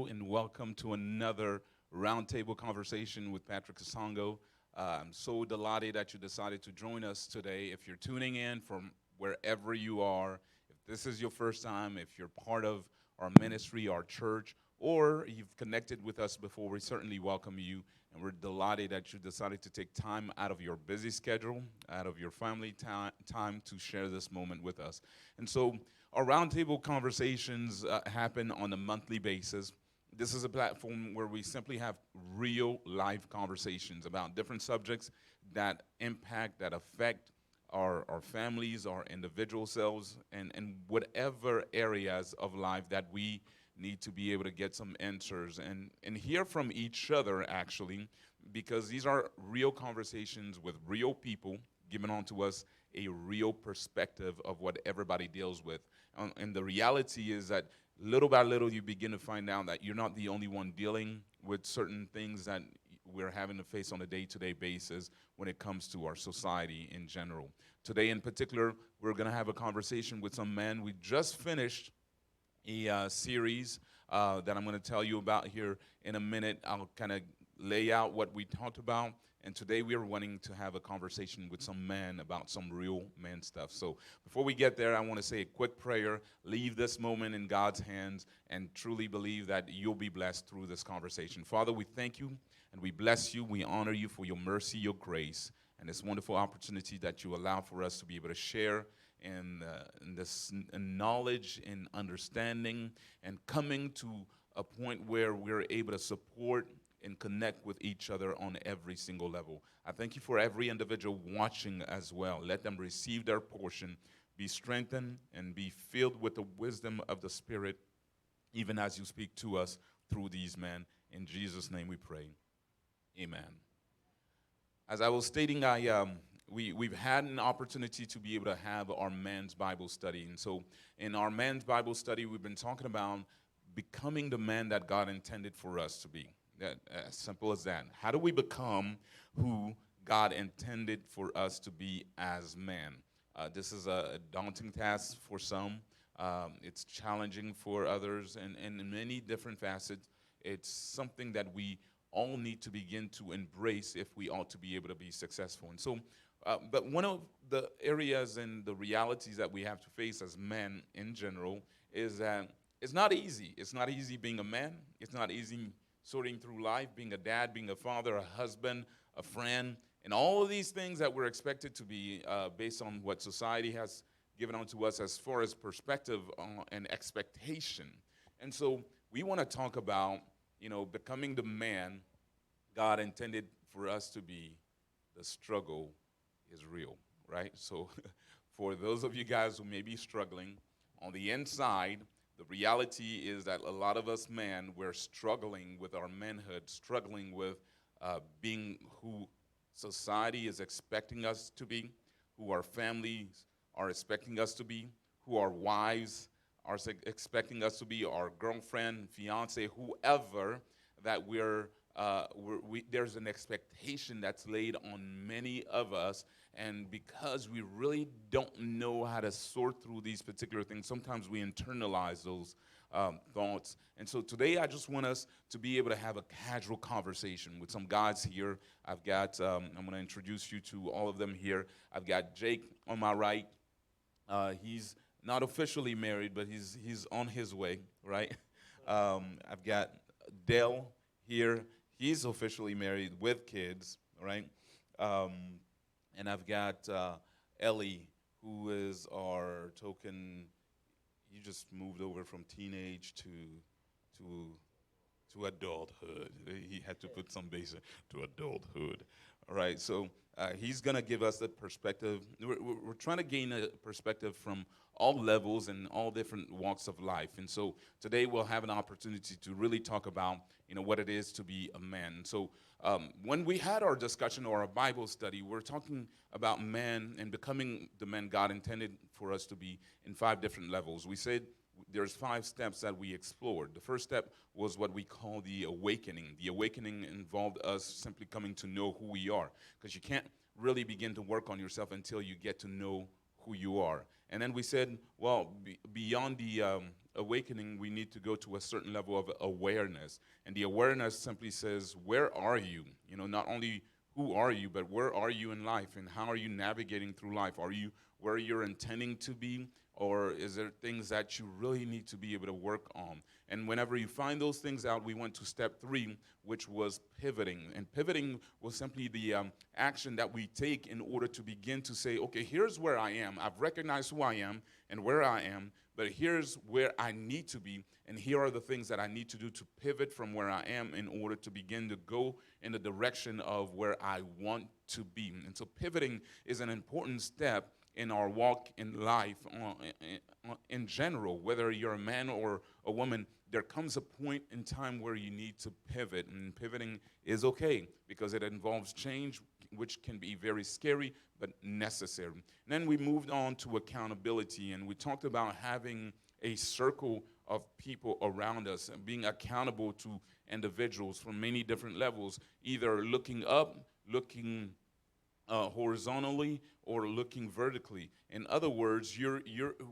Hello and welcome to another Roundtable conversation with Patrick Kasongo. I'm so delighted that you decided to join us today. If you're tuning in from wherever you are, if this is your first time, if you're part of our ministry, our church, or you've connected with us before, we certainly welcome you. And we're delighted that you decided to take time out of your busy schedule, out of your family time to share this moment with us. And so our roundtable conversations happen on a monthly basis. This is a platform where we simply have real life conversations about different subjects that impact, that affect our families, our individual selves, and whatever areas of life that we need to be able to get some answers and hear from each other, actually, because these are real conversations with real people giving on to us a real perspective of what everybody deals with. And the reality is that little by little you begin to find out that you're not the only one dealing with certain things that we're having to face on a day-to-day basis when it comes to our society in general. Today in particular, we're going to have a conversation with some men. We just finished a series that I'm going to tell you about here in a minute. I'll kind of lay out what we talked about. And today we are wanting to have a conversation with some men about some real man stuff. So before we get there, I want to say a quick prayer, leave this moment in God's hands, and truly believe that you'll be blessed through this conversation. Father, we thank you and we bless you. We honor you for your mercy, your grace, and this wonderful opportunity that you allow for us to be able to share in this knowledge and understanding and coming to a point where we're able to support and connect with each other on every single level. I thank you for every individual watching as well. Let them receive their portion, be strengthened, and be filled with the wisdom of the Spirit, even as you speak to us through these men. In Jesus' name we pray. Amen. As I was stating, we've had an opportunity to be able to have our men's Bible study. And so in our men's Bible study, we've been talking about becoming the man that God intended for us to be. That, as simple as that. How do we become who God intended for us to be as men? This is a daunting task for some. It's challenging for others, and in many different facets. It's something that we all need to begin to embrace if we ought to be able to be successful. And so, but one of the areas and the realities that we have to face as men in general is that it's not easy. It's not easy being a man. It's not easy sorting through life, being a dad, being a father, a husband, a friend, and all of these things that we're expected to be based on what society has given onto us as far as perspective and expectation. And so we want to talk about, becoming the man God intended for us to be. The struggle is real, right? So for those of you guys who may be struggling, on the inside, the reality is that a lot of us men, we're struggling with our manhood, struggling with being who society is expecting us to be, who our families are expecting us to be, who our wives are expecting us to be, our girlfriend, fiance, whoever, that there's an expectation that's laid on many of us. And because we really don't know how to sort through these particular things, sometimes we internalize those thoughts. And so today I just want us to be able to have a casual conversation with some guys here. I'm going to introduce you to all of them here. I've got Jake on my right. He's not officially married, but he's on his way, right? I've got Dale here. He's officially married with kids, right? And I've got Ellie, who is our token. He just moved over from teenage to adulthood. He had to put some base to adulthood. All right, so he's going to give us that perspective. We're trying to gain a perspective from all levels and all different walks of life. And so today we'll have an opportunity to really talk about, what it is to be a man. So when we had our discussion or our Bible study, we're talking about men and becoming the men God intended for us to be in 5 different levels. We said there's 5 steps that we explored. The first step was what we call the awakening. The awakening involved us simply coming to know who we are, because you can't really begin to work on yourself until you get to know who you are. And then we said, well, beyond the awakening, we need to go to a certain level of awareness. And the awareness simply says, where are you? You know, not only who are you, but where are you in life, and how are you navigating through life? Are you where you're intending to be, or is there things that you really need to be able to work on? And whenever you find those things out, we went to step 3, which was pivoting. And pivoting was simply the action that we take in order to begin to say, okay, here's where I am. I've recognized who I am and where I am, but here's where I need to be, and here are the things that I need to do to pivot from where I am in order to begin to go in the direction of where I want to be. And so pivoting is an important step in our walk in life in general. Whether you're a man or a woman, there comes a point in time where you need to pivot, and pivoting is okay because it involves change, which can be very scary but necessary. And then we moved on to accountability, and we talked about having a circle of people around us and being accountable to individuals from many different levels, either looking up, looking horizontally, or looking vertically. In other words,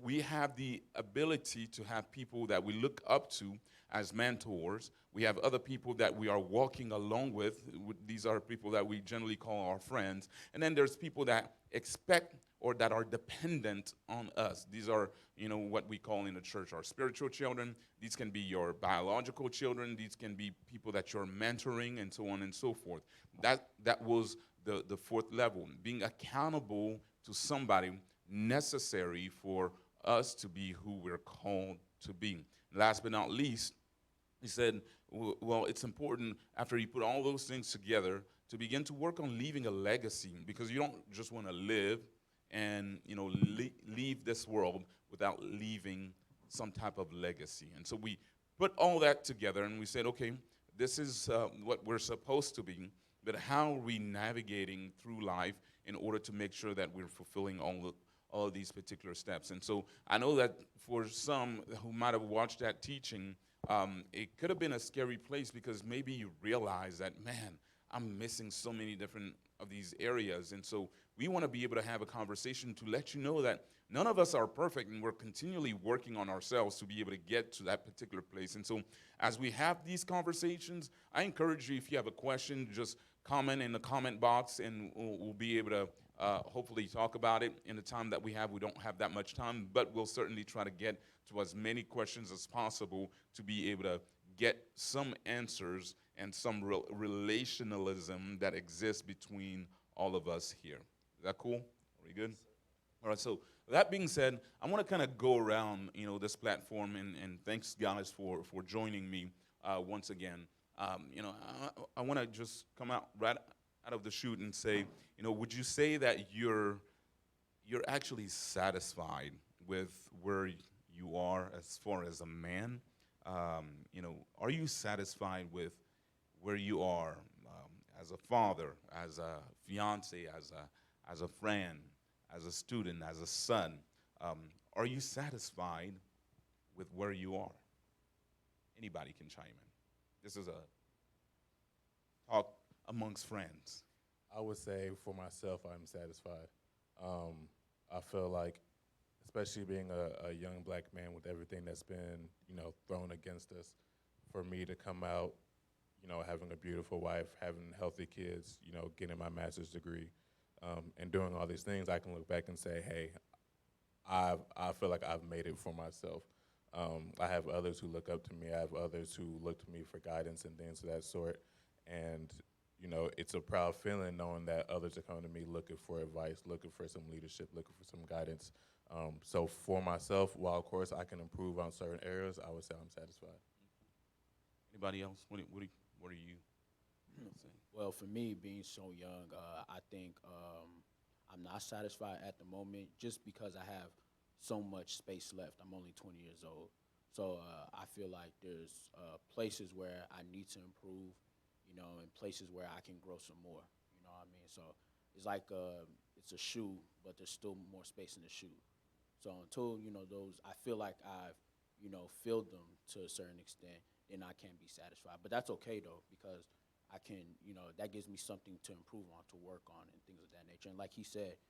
we have the ability to have people that we look up to as mentors. We have other people that we are walking along with. These are people that we generally call our friends. And then there's people that expect or that are dependent on us. These are, what we call in the church our spiritual children. These can be your biological children. These can be people that you're mentoring, and so on and so forth. That was the fourth level, being accountable to somebody necessary for us to be who we're called to be. Last but not least, he said, well, it's important after you put all those things together to begin to work on leaving a legacy, because you don't just want to live and leave this world without leaving some type of legacy. And so we put all that together and we said, okay, this is what we're supposed to be, but how are we navigating through life in order to make sure that we're fulfilling all of these particular steps? And so I know that for some who might have watched that teaching, it could have been a scary place, because maybe you realize that, man, I'm missing so many different of these areas. And so we want to be able to have a conversation to let you know that none of us are perfect, and we're continually working on ourselves to be able to get to that particular place. And so as we have these conversations, I encourage you, if you have a question, just comment in the comment box, and we'll be able to hopefully talk about it in the time that we have. We don't have that much time, but we'll certainly try to get to as many questions as possible to be able to get some answers and some relationalism that exists between all of us here. Is that cool? Are we good? All right, so that being said, I want to kind of go around, this platform, and thanks, guys, for joining me once again. I want to just come out right out of the chute and say, would you say that you're actually satisfied with where you are as far as a man? Are you satisfied with where you are as a father, as a fiance, as a friend, as a student, as a son? Are you satisfied with where you are? Anybody can chime in. This is a talk amongst friends. I would say for myself, I'm satisfied. I feel like, especially being a young black man with everything that's been, thrown against us, for me to come out, having a beautiful wife, having healthy kids, getting my master's degree, and doing all these things, I can look back and say, hey, I feel like I've made it for myself. I have others who look up to me. I have others who look to me for guidance and things of that sort. And, it's a proud feeling knowing that others are coming to me looking for advice, looking for some leadership, looking for some guidance. So for myself, while, of course, I can improve on certain areas, I would say I'm satisfied. Anybody else? What are you saying? Well, for me, being so young, I think I'm not satisfied at the moment just because I have so much space left. I'm only 20 years old. So I feel like there's places where I need to improve, and places where I can grow some more, you know what I mean? So it's like it's a shoe, but there's still more space in the shoe. So until, those, I feel like I've, filled them to a certain extent, then I can't be satisfied. But that's okay, though, because I can, that gives me something to improve on, to work on, and things of that nature. And like he said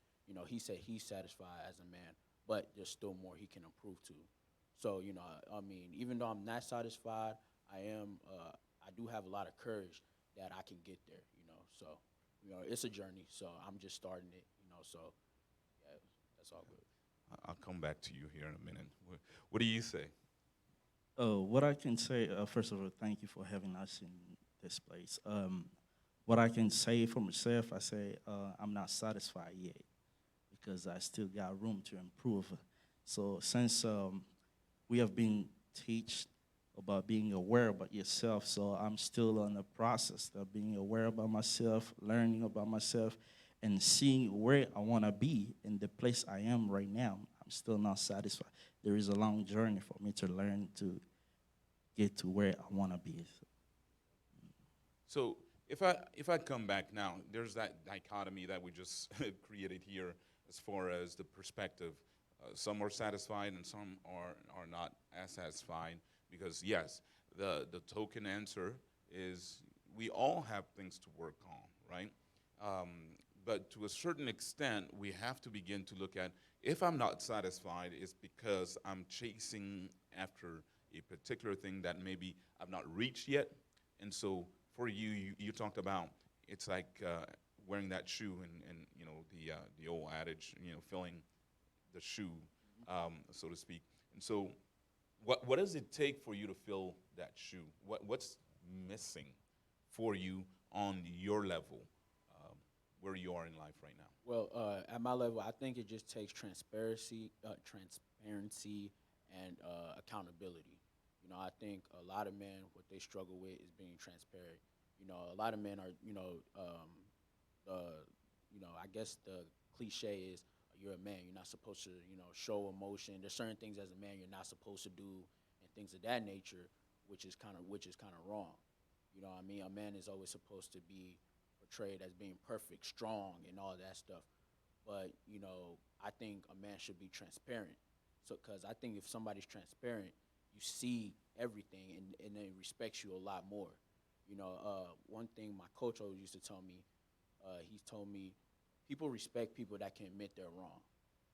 he's satisfied as a man, but there's still more he can improve to. So, I mean, even though I'm not satisfied, I do have a lot of courage that I can get there, So, it's a journey. So I'm just starting it, So, yeah, that's all good. I'll come back to you here in a minute. What do you say? What I can say, first of all, thank you for having us in this place. What I can say for myself, I say I'm not satisfied yet because I still got room to improve. So since we have been taught about being aware about yourself, so I'm still in the process of being aware about myself, learning about myself, and seeing where I want to be in the place I am right now. I'm still not satisfied. There is a long journey for me to learn to get to where I want to be. So if I come back now, there's that dichotomy that we just created here as far as the perspective. Some are satisfied and some are not as satisfied because yes, the token answer is we all have things to work on, right? Um, but to a certain extent, we have to begin to look at if I'm not satisfied, it's because I'm chasing after a particular thing that maybe I've not reached yet. And so for you talked about it's like wearing that shoe and the old adage, filling the shoe, so to speak. And so what does it take for you to fill that shoe? What's missing for you on your level, where you are in life right now? Well, at my level, I think it just takes transparency, and accountability. I think a lot of men, what they struggle with is being transparent. A lot of men are, I guess the cliche is you're a man. You're not supposed to, show emotion. There's certain things as a man you're not supposed to do, and things of that nature, which is kind of wrong. What I mean, a man is always supposed to be portrayed as being perfect, strong, and all that stuff. But I think a man should be transparent. So, because I think if somebody's transparent, you see everything, and they respects you a lot more. One thing my coach always used to tell me, he told me, people respect people that can admit they're wrong,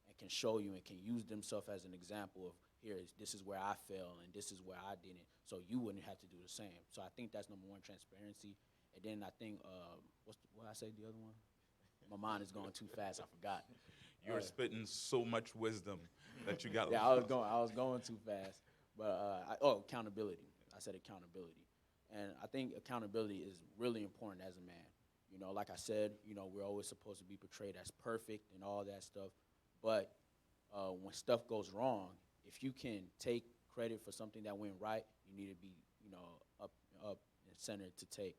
and can show you and can use themselves as an example of this is where I fell and this is where I didn't, so you wouldn't have to do the same. So I think that's number one, transparency, and then I think what I say the other one. My mind is going too fast. I forgot. You're spitting so much wisdom that you got. Yeah, I was going too fast. But accountability. I said accountability, and I think accountability is really important as a man. Like I said, we're always supposed to be portrayed as perfect and all that stuff. But when stuff goes wrong, if you can take credit for something that went right, you need to be, up and centered to take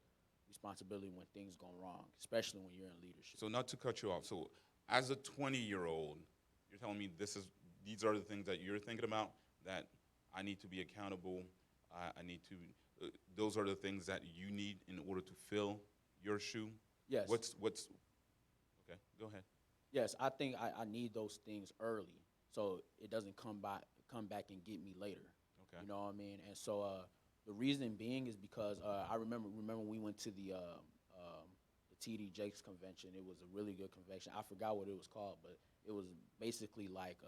responsibility when things go wrong, especially when you're in leadership. So not to cut you off. So as a 20-year-old, you're telling me these are the things that you're thinking about, that I need to be accountable. I need to. Those are the things that you need in order to fill your shoe. Yes. What's okay? Go ahead. Yes, I think I need those things early, so it doesn't come back and get me later. Okay. You know what I mean? And so the reason being is because I remember we went to the TD Jakes convention. It was a really good convention. I forgot what it was called, but it was basically like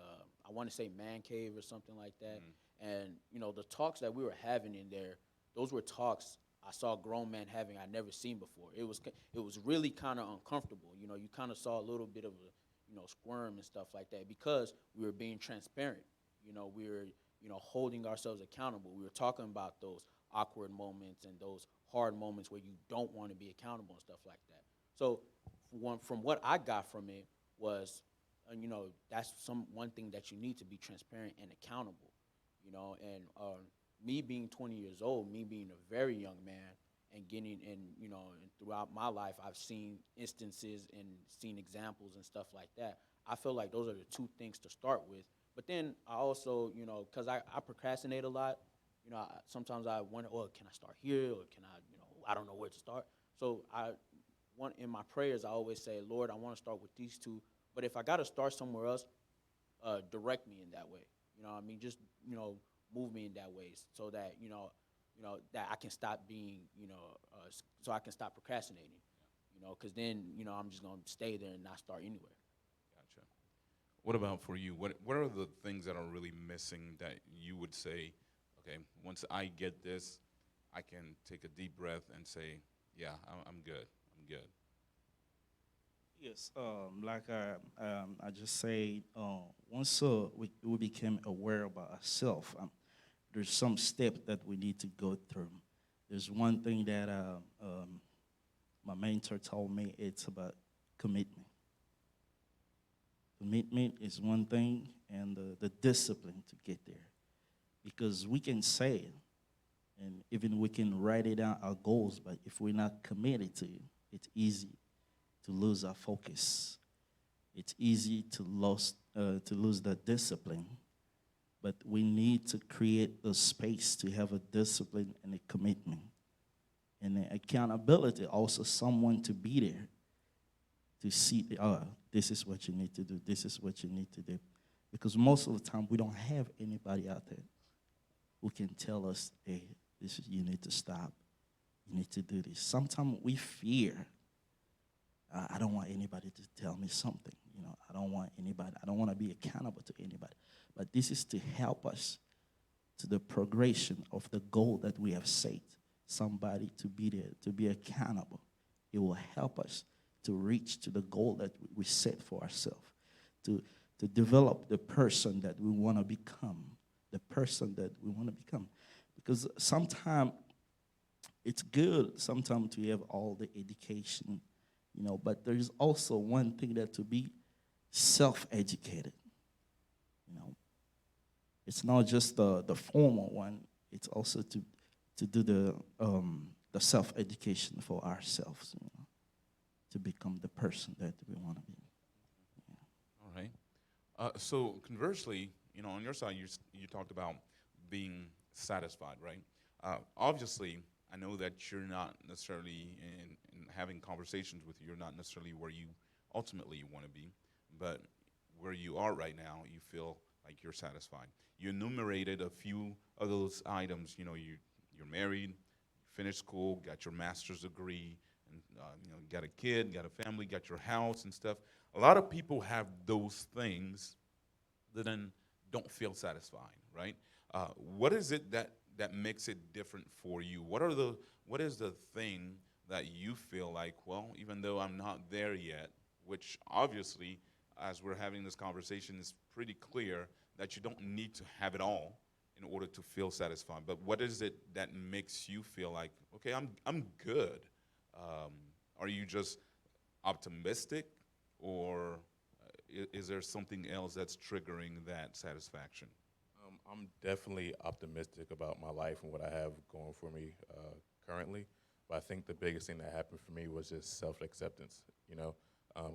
I want to say man cave or something like that. And the talks that we were having in there, those were talks I saw grown men having I never seen before. It was really kind of uncomfortable. You kind of saw a little bit of a squirm and stuff like that because we were being transparent. We were holding ourselves accountable. We were talking about those awkward moments and those hard moments where you don't want to be accountable and stuff like that. So from what I got from it was, that's one thing that you need to be transparent and accountable. And me being 20 years old, me being a very young man, and and throughout my life, I've seen instances and seen examples and stuff like that. I feel like those are the two things to start with. But then I also, because I procrastinate a lot, sometimes I wonder, can I start here, or can I don't know where to start. So in my prayers, I always say, Lord, I want to start with these two, but if I got to start somewhere else, direct me in that way. I mean, just, move me in that way so that, that I can stop being, so I can stop procrastinating, because then, I'm just going to stay there and not start anywhere. Gotcha. What about for you? What are the things that are really missing that you would say, okay, once I get this, I can take a deep breath and say, yeah, I'm good. I'm good. Yes, like I just said, once we became aware about ourselves, there's some steps that we need to go through. There's one thing that my mentor told me. It's about commitment. Commitment is one thing, and the discipline to get there. Because we can say it, and even we can write it down our goals, but if we're not committed to it, it's easy to lose our focus. It's easy to lose the discipline, but we need to create a space to have a discipline and a commitment. And the accountability, also someone to be there to see, this is what you need to do, this is what you need to do. Because most of the time, we don't have anybody out there who can tell us, hey, you need to stop, you need to do this. Sometimes we fear. I don't want anybody to tell me something. I don't want to be accountable to anybody. But this is to help us to the progression of the goal that we have set. Somebody to be there, to be accountable. It will help us to reach to the goal that we set for ourselves, to develop the person that we want to become, Because sometimes it's good sometimes to have all the education, but there is also one thing that to be self-educated. It's not just the formal one. It's also to do the self-education for ourselves, to become the person that we want to be. All right. So conversely, on your side, you talked about being satisfied, right? Obviously, I know that you're not necessarily in having conversations with you. You're not necessarily where you ultimately want to be, but where you are right now, you feel like you're satisfied. You enumerated a few of those items. You're married, finished school, got your master's degree, and got a kid, got a family, got your house and stuff. A lot of people have those things that then don't feel satisfied, right? What is it that makes it different for you? What is the thing that you feel like, well, even though I'm not there yet, which obviously, as we're having this conversation, is pretty clear that you don't need to have it all in order to feel satisfied. But what is it that makes you feel like, okay, I'm good? Are you just optimistic, or is there something else that's triggering that satisfaction? I'm definitely optimistic about my life and what I have going for me currently. But I think the biggest thing that happened for me was just self-acceptance.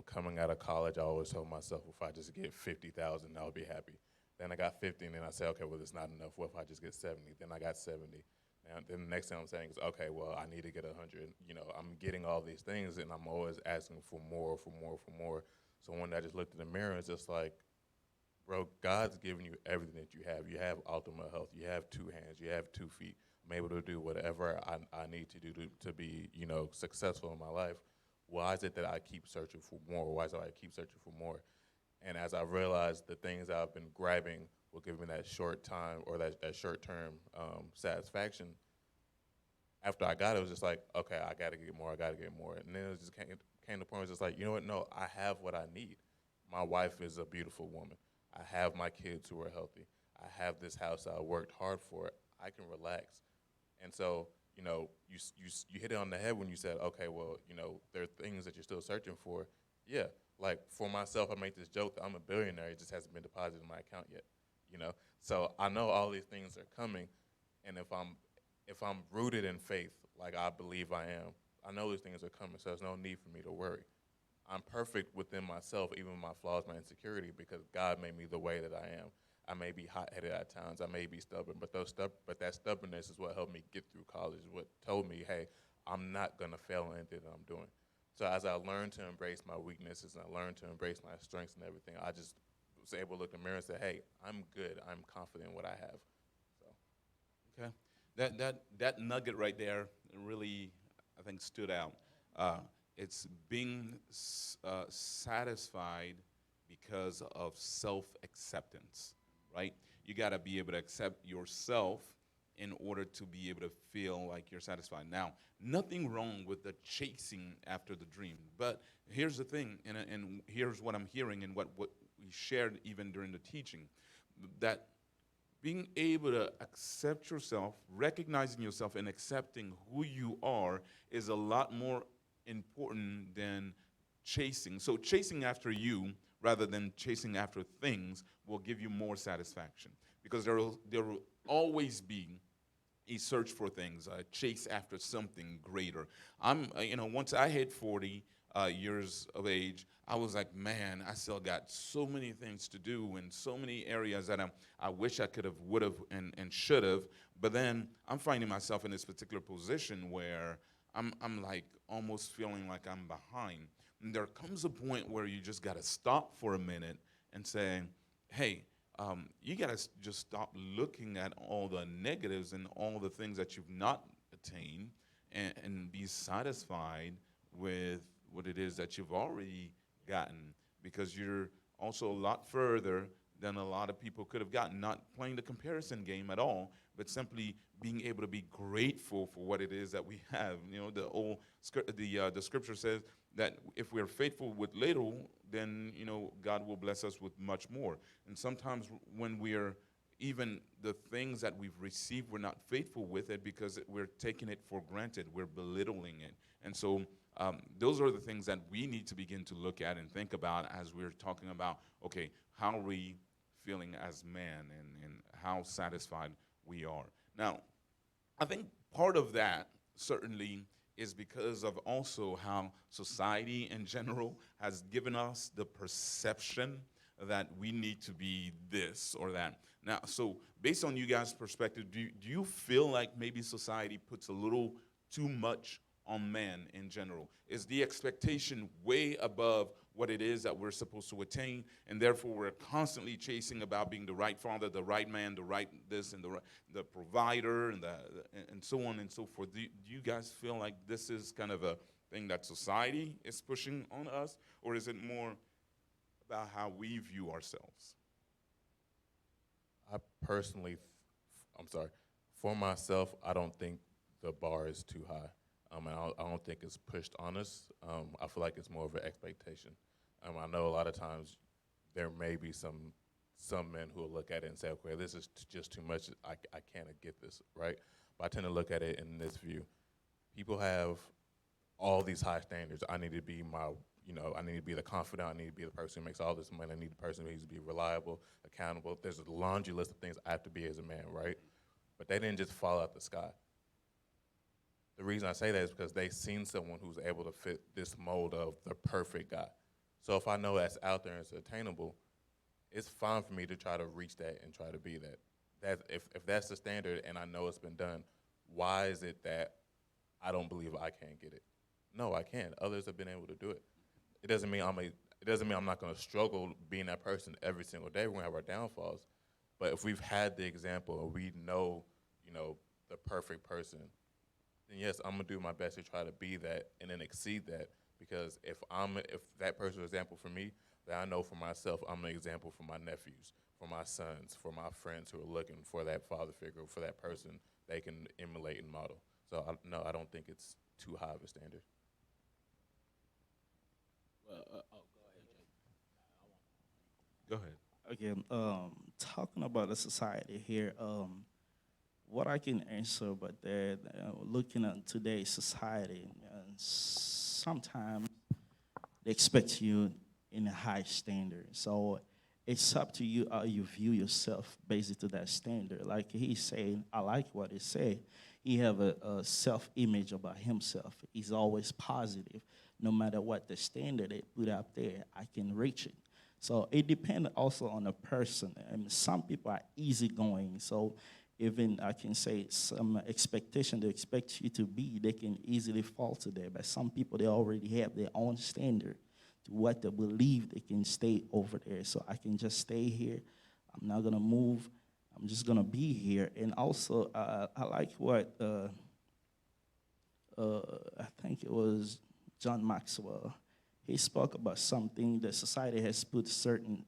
Coming out of college, I always told myself, if I just get 50,000, I'll be happy. Then I got 50, and then I said, okay, well, it's not enough. What if I just get 70? Then I got 70. And then the next thing I'm saying is, okay, well, I need to get 100. I'm getting all these things, and I'm always asking for more, for more, for more. So when I just looked in the mirror, it's just like, bro, God's given you everything that you have. You have optimal health. You have 2 hands. You have 2 feet. I'm able to do whatever I need to do to be, successful in my life. Why is it that I keep searching for more? Why is it I keep searching for more? And as I realized the things I've been grabbing will give me that short time or that short-term satisfaction, after I got it, it was just like, okay, I got to get more, I got to get more. And then it just came to the point where it's just like, you know what, no, I have what I need. My wife is a beautiful woman. I have my kids who are healthy. I have this house I worked hard for. I can relax. And so, you hit it on the head when you said, okay, well, there are things that you're still searching for. Yeah, like for myself, I make this joke that I'm a billionaire. It just hasn't been deposited in my account yet, So I know all these things are coming, and if I'm rooted in faith, like I believe I am, I know these things are coming, so there's no need for me to worry. I'm perfect within myself, even my flaws, my insecurity, because God made me the way that I am. I may be hot-headed at times. I may be stubborn, but that stubbornness is what helped me get through college, what told me, hey, I'm not going to fail in anything that I'm doing. So as I learned to embrace my weaknesses and I learned to embrace my strengths and everything, I just was able to look in the mirror and say, hey, I'm good. I'm confident in what I have. So. Okay. That nugget right there really, I think, stood out. It's being satisfied because of self-acceptance, right? You got to be able to accept yourself in order to be able to feel like you're satisfied. Now, nothing wrong with the chasing after the dream, but here's the thing, and here's what I'm hearing and what we shared even during the teaching, that being able to accept yourself, recognizing yourself, and accepting who you are is a lot more important than chasing. So chasing after you rather than chasing after things will give you more satisfaction, because there will always be a search for things, a chase after something greater. Once I hit 40 years of age, I was like, man, I still got so many things to do in so many areas that I wish I could have, would have, and should have. But then I'm finding myself in this particular position where I'm like almost feeling like I'm behind. And there comes a point where you just got to stop for a minute and say, hey, you got to just stop looking at all the negatives and all the things that you've not attained, and be satisfied with what it is that you've already gotten, because you're also a lot further than a lot of people could have gotten, not playing the comparison game at all, but simply being able to be grateful for what it is that we have. The scripture says that if we're faithful with little, then God will bless us with much more. And sometimes when we're even the things that we've received, we're not faithful with it because we're taking it for granted. We're belittling it. And so those are the things that we need to begin to look at and think about as we're talking about, okay, how are we feeling as man, and how satisfied we are. Now, I think part of that certainly is because of also how society in general has given us the perception that we need to be this or that. Now, so based on you guys' perspective, do you feel like maybe society puts a little too much on man in general? Is the expectation way above what it is that we're supposed to attain, and therefore we're constantly chasing about being the right father, the right man, the right this, and the provider, and so on and so forth? Do you guys feel like this is kind of a thing that society is pushing on us, or is it more about how we view ourselves? I personally, I'm sorry, for myself, I don't think the bar is too high. And I don't think it's pushed on us. I feel like it's more of an expectation. I know a lot of times there may be some men who will look at it and say, okay, this is just too much. I can't get this, right? But I tend to look at it in this view. People have all these high standards. I need to be I need to be the confidant. I need to be the person who makes all this money. I need the person who needs to be reliable, accountable. There's a laundry list of things I have to be as a man, right? But they didn't just fall out the sky. The reason I say that is because they've seen someone who's able to fit this mold of the perfect guy. So if I know that's out there and it's attainable, it's fine for me to try to reach that and try to be that. If that's the standard and I know it's been done, why is it that I don't believe I can't get it? No, I can. Others have been able to do it. It doesn't mean I'm not going to struggle being that person every single day. We're going to have our downfalls. But if we've had the example and we know, the perfect person, then yes, I'm gonna do my best to try to be that and then exceed that. Because if that person is an example for me, then I know for myself I'm an example for my nephews, for my sons, for my friends who are looking for that father figure, for that person they can emulate and model. So no, I don't think it's too high of a standard. Well, go ahead, Jay. Go ahead. Again, talking about the society here, what I can answer about that, looking at today's society, sometimes they expect you in a high standard. So it's up to you how you view yourself based to that standard. Like he's saying, I like what he said. He have a self-image about himself. He's always positive. No matter what the standard they put out there, I can reach it. So it depends also on the person. And some people are easygoing. So even I can say some expectation they expect you to be, they can easily fall to there. But some people, they already have their own standard to what they believe they can stay over there. So I can just stay here. I'm not going to move. I'm just going to be here. And also, I like what I think it was John Maxwell. he spoke about something that society has put certain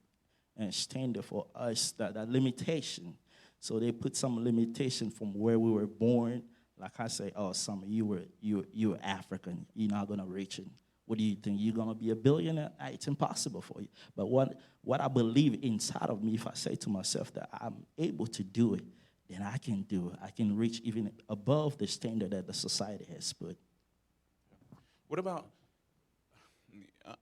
standard for us, that limitation. So they put some limitation from where we were born. Like I say, oh, some you were African, you're not gonna reach it. What do you think? You're gonna be a billionaire? It's impossible for you. But what I believe inside of me, if I say to myself that I'm able to do it, then I can do it. I can reach even above the standard that the society has put. What about,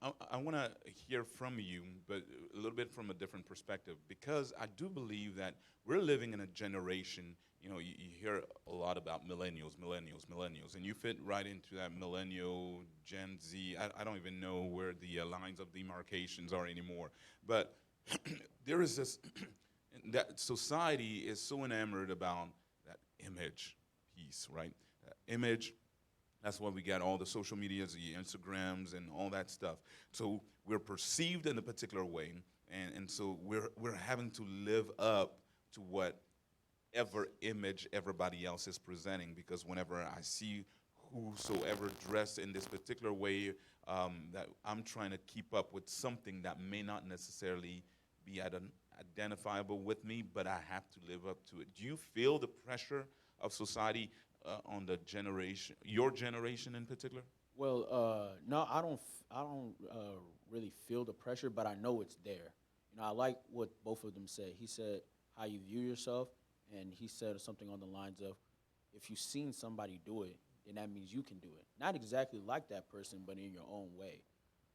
I want to hear from you, but a little bit from a different perspective, because I do believe that we're living in a generation, you hear a lot about millennials, and you fit right into that millennial, Gen Z. I don't even know where the lines of demarcations are anymore. But there is this, that society is so enamored about that image piece, right? Image. That's why we got all the social medias, the Instagrams, and all that stuff. So we're perceived in a particular way, and so we're having to live up to whatever image everybody else is presenting. Because whenever I see whosoever dressed in this particular way, that I'm trying to keep up with something that may not necessarily be identifiable with me, but I have to live up to it. Do you feel the pressure of society on the generation, your generation in particular? Well, no, I don't really feel the pressure, but I know it's there. I like what both of them said. He said how you view yourself, and he said something on the lines of, if you've seen somebody do it, then that means you can do it. Not exactly like that person, but in your own way.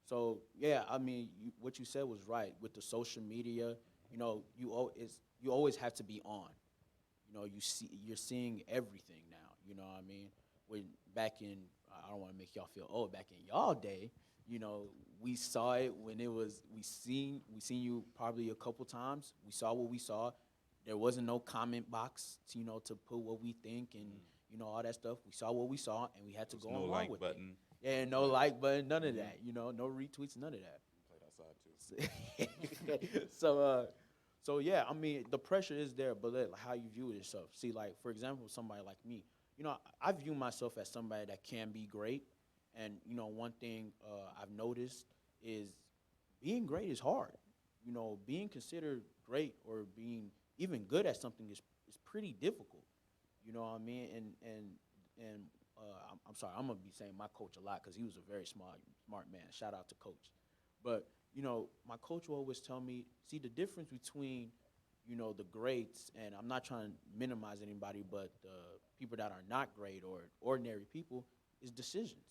So yeah, I mean, what you said was right with the social media. You always have to be on. You're seeing everything now. You know what I mean? When back in, I don't want to make y'all feel old. Back in y'all day, we saw it when it was. We seen you probably a couple times. We saw what we saw. There wasn't no comment box, to put what we think and all that stuff. We saw what we saw, and we had to go No along like with button. it. Yeah, no like button, none of that. No retweets, none of that. Played outside too. So yeah, I mean, the pressure is there, but how you view yourself. See, like for example, somebody like me, I view myself as somebody that can be great, and one thing I've noticed is being great is hard. Being considered great or being even good at something is pretty difficult. You know what I mean? I'm sorry, I'm gonna be saying my coach a lot because he was a very smart man. Shout out to Coach. But my coach will always tell me, see the difference between the greats, and I'm not trying to minimize anybody, but the people that are not great or ordinary people is decisions.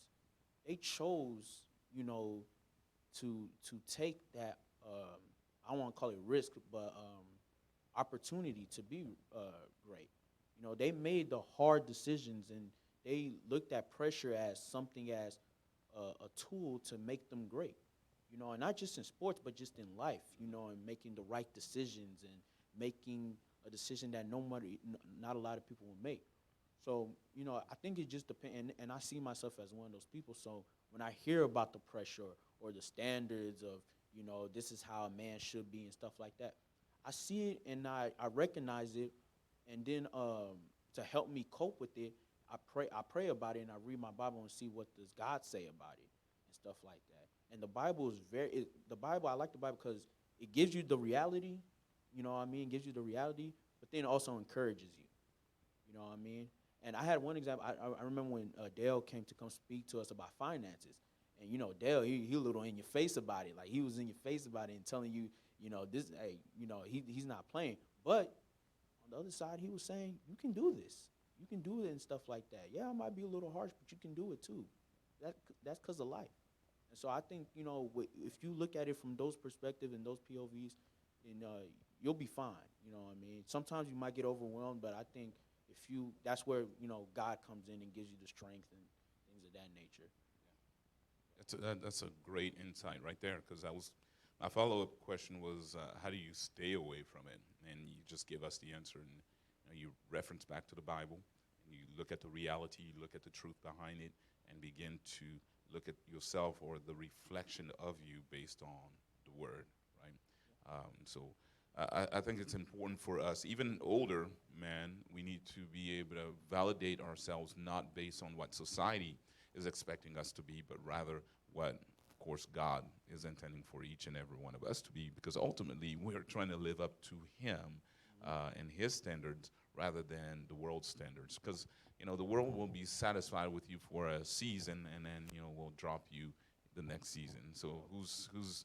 They chose to take that I don't want to call it risk, but opportunity to be great. They made the hard decisions, and they looked at pressure as something as a tool to make them great. And not just in sports, but just in life. And making the right decisions and making a decision that not a lot of people will make. So, I think it just depends, and I see myself as one of those people. So when I hear about the pressure or the standards of, this is how a man should be and stuff like that, I see it and I recognize it, and then to help me cope with it, I pray about it and I read my Bible and see what does God say about it and stuff like that. And the Bible is I like the Bible because it gives you the reality, you know what I mean? It gives you the reality, but then it also encourages you, you know what I mean? And I had one example. I remember when Dale came to come speak to us about finances. And, Dale, he a little in your face about it. Like, he was in your face about it and telling you, this, hey, he's not playing. But on the other side, he was saying, you can do this. You can do it and stuff like that. Yeah, it might be a little harsh, but you can do it too. That's because of life. And so I think, if you look at it from those perspectives and those POVs, then you'll be fine. You know what I mean? Sometimes you might get overwhelmed, but I think that's where, God comes in and gives you the strength and things of that nature. That's a great insight right there, because my follow-up question was, how do you stay away from it? And you just give us the answer, and you reference back to the Bible, and you look at the reality, you look at the truth behind it, and begin to look at yourself or the reflection of you based on the Word, right? So I think it's important for us, even older men, we need to be able to validate ourselves not based on what society is expecting us to be, but rather what course, God is intending for each and every one of us to be, because ultimately we're trying to live up to Him and His standards rather than the world's standards. Because, the world will be satisfied with you for a season and then, will drop you the next season. So who's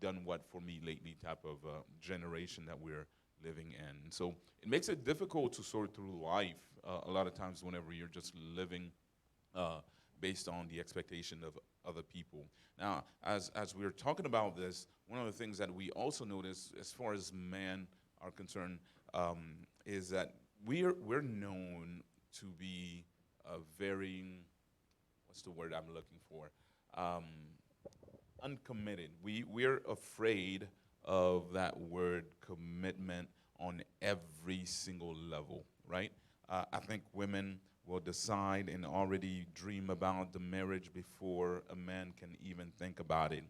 done what for me lately type of generation that we're living in. So it makes it difficult to sort through life a lot of times whenever you're just living based on the expectation of other people. Now, as we're talking about this, one of the things that we also notice as far as men are concerned is that we're known to be a very, what's the word I'm looking for? Uncommitted. We're afraid of that word commitment on every single level, right? I think women will decide and already dream about the marriage before a man can even think about it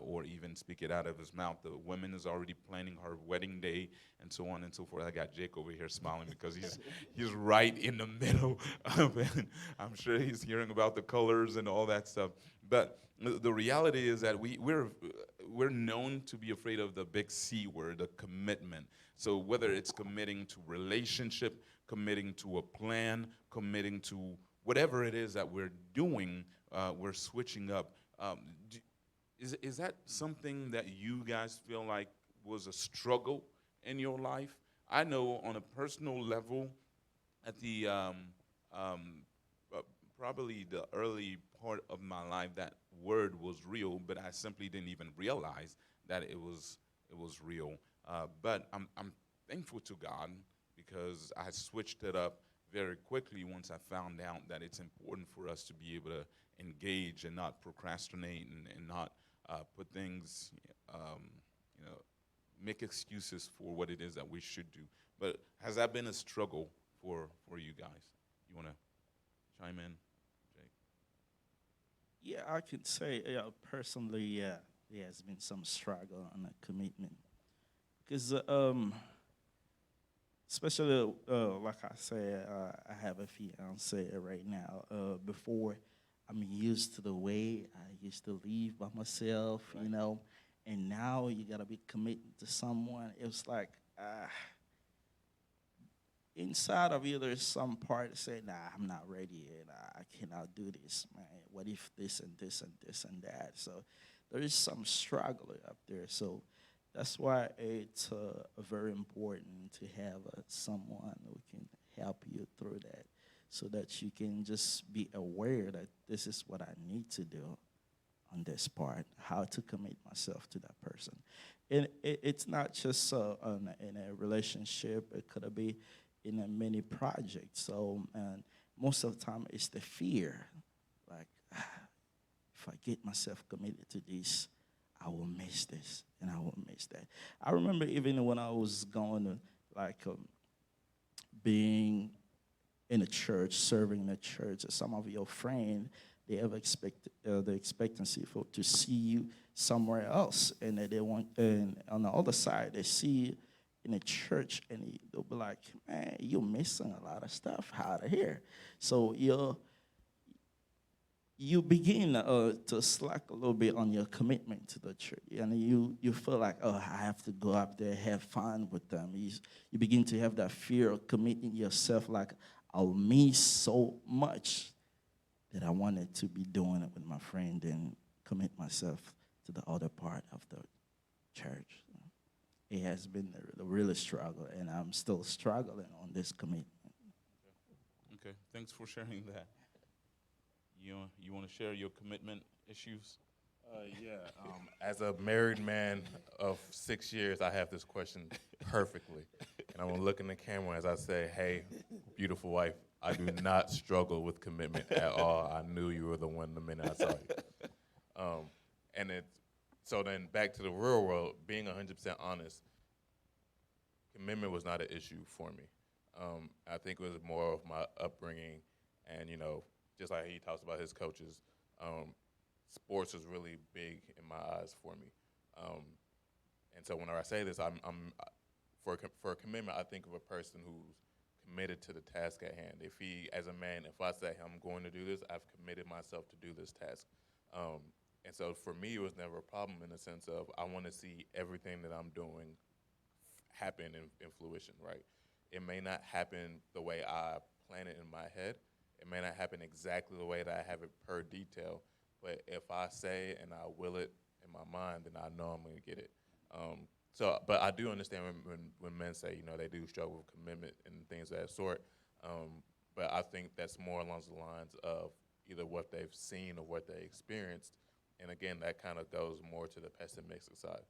or even speak it out of his mouth. The woman is already planning her wedding day and so on and so forth. I got Jake over here smiling because he's right in the middle of it. I'm sure he's hearing about the colors and all that stuff. But the reality is that we're known to be afraid of the big C word, the commitment. So whether it's committing to relationship, committing to a plan, committing to whatever it is that we're doing, we're switching up. Is that something that you guys feel like was a struggle in your life? I know on a personal level, at the probably the early part of my life, that word was real, but I simply didn't even realize that it was real. But I'm thankful to God because I switched it up very quickly once I found out that it's important for us to be able to engage and not procrastinate and not put things, make excuses for what it is that we should do. But has that been a struggle for you guys? You want to chime in, Jake? Yeah, I could say personally, yeah, there has been some struggle on a commitment. Because, especially, like I said, I have a fiance right now. Before, I'm used to the way I used to live by myself, and now you gotta be committed to someone. It was like, inside of you, there's some part that say, nah, I'm not ready yet. I cannot do this, man. What if this and this and this and that? So there is some struggle up there. So that's why it's very important to have someone who can help you through that so that you can just be aware that this is what I need to do on this part, how to commit myself to that person. And it's not just in a relationship. It could be in a many projects. So, and most of the time it's the fear. Like, if I get myself committed to this, I will miss this and I will miss that. I remember even when I was going to, like, being in a church, serving in a church, some of your friends, they have the expectancy to see you somewhere else, and they want, and on the other side, they see you in a church, and they'll be like, man, you're missing a lot of stuff out of here. So you begin to slack a little bit on your commitment to the church, and you feel like, oh, I have to go up there, have fun with them. You begin to have that fear of committing yourself, like, I'll miss so much that I wanted to be doing it with my friend and commit myself to the other part of the church. It has been a really struggle, and I'm still struggling on this commitment. Okay, thanks for sharing that. You want to share your commitment issues? Yeah. As a married man of 6 years, I have this question perfectly. And I'm going to look in the camera as I say, hey, beautiful wife, I do not struggle with commitment at all. I knew you were the one the minute I saw you. So then back to the real world, being 100% honest, commitment was not an issue for me. I think it was more of my upbringing and, just like he talks about his coaches, sports was really big in my eyes for me. And so whenever I say this, for a commitment, I think of a person who's committed to the task at hand. If he, as a man, if I say I'm going to do this, I've committed myself to do this task. And so for me, it was never a problem in the sense of I want to see everything that I'm doing happen in fruition, right? It may not happen the way I plan it in my head. It may not happen exactly the way that I have it per detail. But if I say and I will it in my mind, then I know I'm going to get it. But I do understand when men say, they do struggle with commitment and things of that sort. But I think that's more along the lines of either what they've seen or what they experienced. And again, that kind of goes more to the pessimistic side,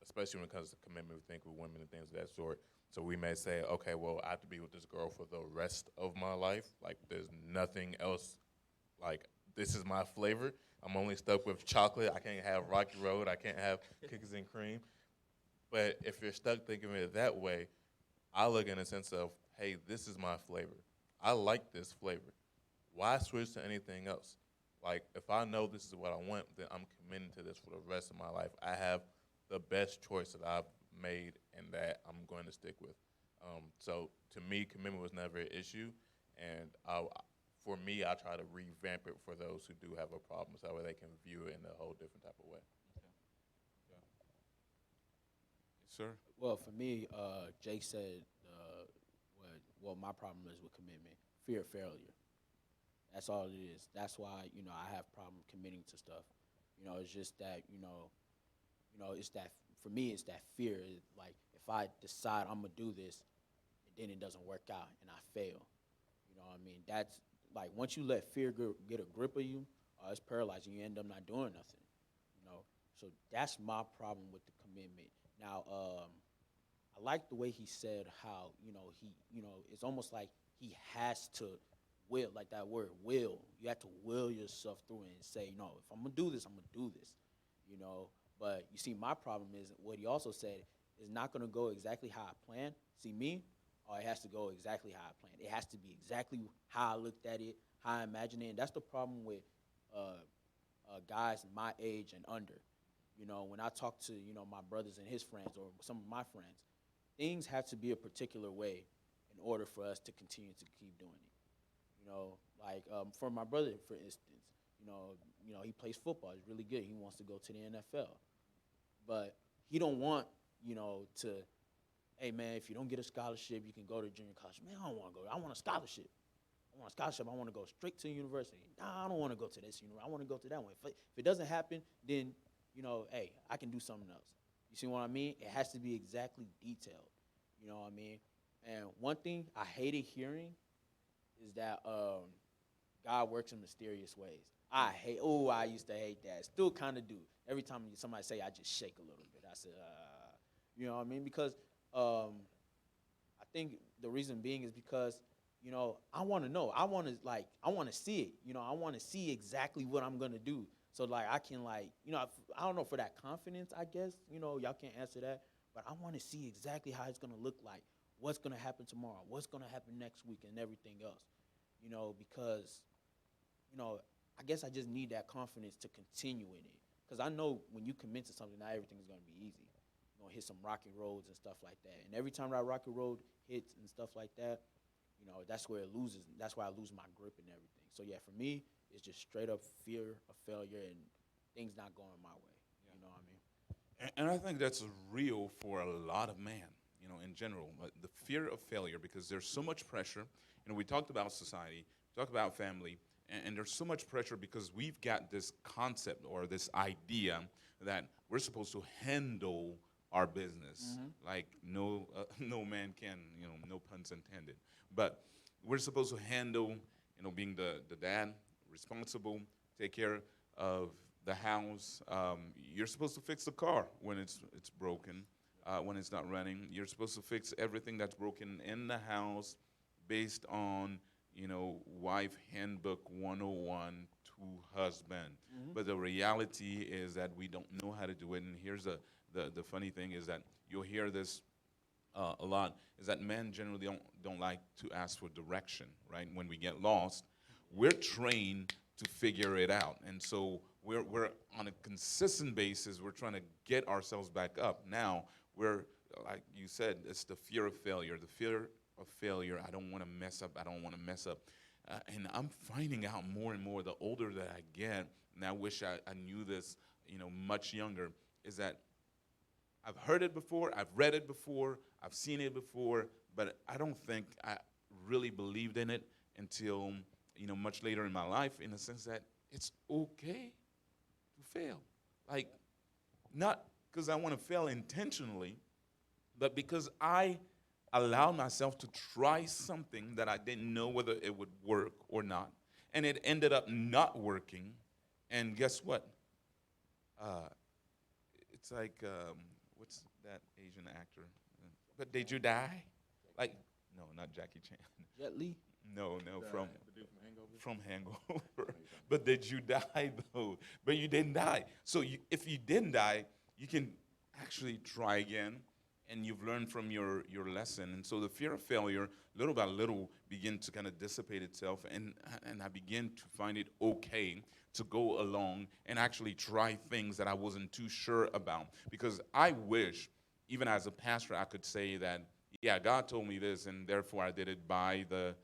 especially when it comes to commitment, we think with women and things of that sort. So we may say, okay, well, I have to be with this girl for the rest of my life. Like, there's nothing else. Like, this is my flavor. I'm only stuck with chocolate. I can't have Rocky Road. I can't have cookies and cream. But if you're stuck thinking of it that way, I look in a sense of, hey, this is my flavor. I like this flavor. Why switch to anything else? Like, if I know this is what I want, then I'm committing to this for the rest of my life. I have the best choice that I've made and that I'm going to stick with. So to me, commitment was never an issue. And for me, I try to revamp it for those who do have a problem so that way they can view it in a whole different type of way. Yeah. Yes, sir. Well, for me, Jake said what my problem is with commitment: fear of failure. That's all it is. That's why I have problem committing to stuff. It's just that it's that for me it's that fear. Like if I decide I'm gonna do this, and then it doesn't work out and I fail. You know what I mean? That's like once you let fear get a grip of you, it's paralyzing. You end up not doing nothing. So that's my problem with the commitment. Now, I like the way he said how it's almost like he has to will, like that word will. You have to will yourself through it and say, no, if I'm gonna do this, I'm gonna do this. But you see, my problem is what he also said is not gonna go exactly how I planned. See me, it has to go exactly how I planned. It has to be exactly how I looked at it, how I imagined it. And that's the problem with guys my age and under. When I talk to my brothers and his friends or some of my friends, things have to be a particular way in order for us to continue to keep doing it. Like for my brother, for instance, he plays football. He's really good. He wants to go to the NFL, but he don't want, to, hey man, if you don't get a scholarship, you can go to junior college. Man, I don't want to go. I want a scholarship. I want to go straight to university. Nah, I don't want to go to this university. I want to go to that one. If it doesn't happen, then hey, I can do something else. You see what I mean? It has to be exactly detailed. You know what I mean? And one thing I hated hearing is that God works in mysterious ways. I used to hate that. Still kind of do. Every time somebody say, I just shake a little bit. I said, you know what I mean? Because I think the reason being is because, I want to know. I want to see it. I want to see exactly what I'm going to do. So, I can, I don't know, for that confidence, I guess, y'all can't answer that. But I want to see exactly how it's going to look like. What's going to happen tomorrow, what's going to happen next week, and everything else, because, I guess I just need that confidence to continue in it. Because I know when you commit to something, not everything is going to be easy. You're going to hit some rocky roads and stuff like that. And every time that rocky road hits and stuff like that, that's where it loses. That's why I lose my grip and everything. So, yeah, for me, it's just straight up fear of failure and things not going my way. Yeah. You know what I mean? And I think that's real for a lot of men, in general. The fear of failure, because there's so much pressure. We talked about society, we talked about family, and there's so much pressure because we've got this concept or this idea that we're supposed to handle our business. Mm-hmm. Like no man can, no puns intended. But we're supposed to handle, being the dad, responsible, take care of the house. You're supposed to fix the car when it's broken, when it's not running. You're supposed to fix everything that's broken in the house based on, wife handbook 101 to husband. Mm-hmm. But the reality is that we don't know how to do it. And here's the funny thing is that you'll hear this a lot, is that men generally don't like to ask for direction, right? When we get lost, we're trained to figure it out. And so we're on a consistent basis, we're trying to get ourselves back up. Now, we're, like you said, it's the fear of failure. The fear of failure, I don't want to mess up, and I'm finding out more and more the older that I get, and I wish I knew this, much younger, is that I've heard it before, I've read it before, I've seen it before, but I don't think I really believed in it until, much later in my life, in the sense that it's okay to fail. Like, not because I want to fail intentionally, but because I allowed myself to try something that I didn't know whether it would work or not. And it ended up not working. And guess what? Uh, it's like, what's that Asian actor? But did you die? Like, no, not Jackie Chan. Jet Li. No, from The dude from Hangover? from Hangover. But did you die though? But you didn't die. So if you didn't die, you can actually try again, and you've learned from your lesson. And so the fear of failure, little by little, begin to kind of dissipate itself, and I begin to find it okay to go along and actually try things that I wasn't too sure about. Because I wish, even as a pastor, I could say that, yeah, God told me this, and therefore I did it by the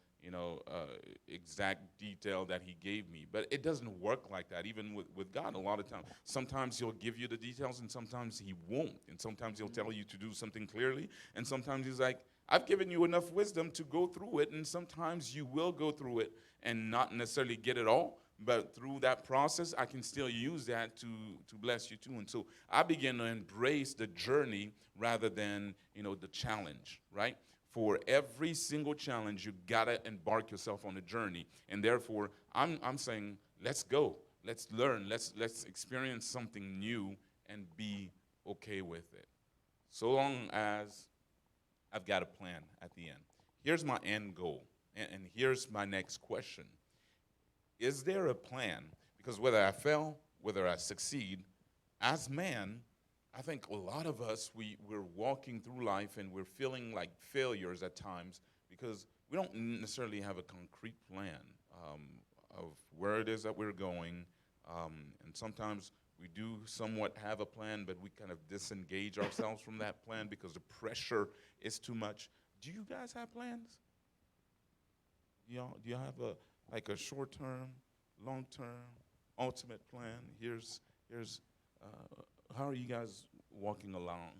exact detail that he gave me. But it doesn't work like that, even with God a lot of times. Sometimes he'll give you the details, and sometimes he won't. And sometimes he'll tell you to do something clearly, and sometimes he's like, I've given you enough wisdom to go through it, and sometimes you will go through it and not necessarily get it all, but through that process, I can still use that to bless you too. And so I begin to embrace the journey rather than, the challenge, right? For every single challenge, you gotta embark yourself on a journey. And therefore, I'm saying, let's go, let's learn, let's experience something new and be okay with it. So long as I've got a plan at the end. Here's my end goal, and here's my next question. Is there a plan? Because whether I fail, whether I succeed, as man, I think a lot of us, we're walking through life and we're feeling like failures at times because we don't necessarily have a concrete plan of where it is that we're going. And sometimes we do somewhat have a plan, but we kind of disengage ourselves from that plan because the pressure is too much. Do you guys have plans? Do y'all have a short-term, long-term, ultimate plan? Here's how are you guys walking along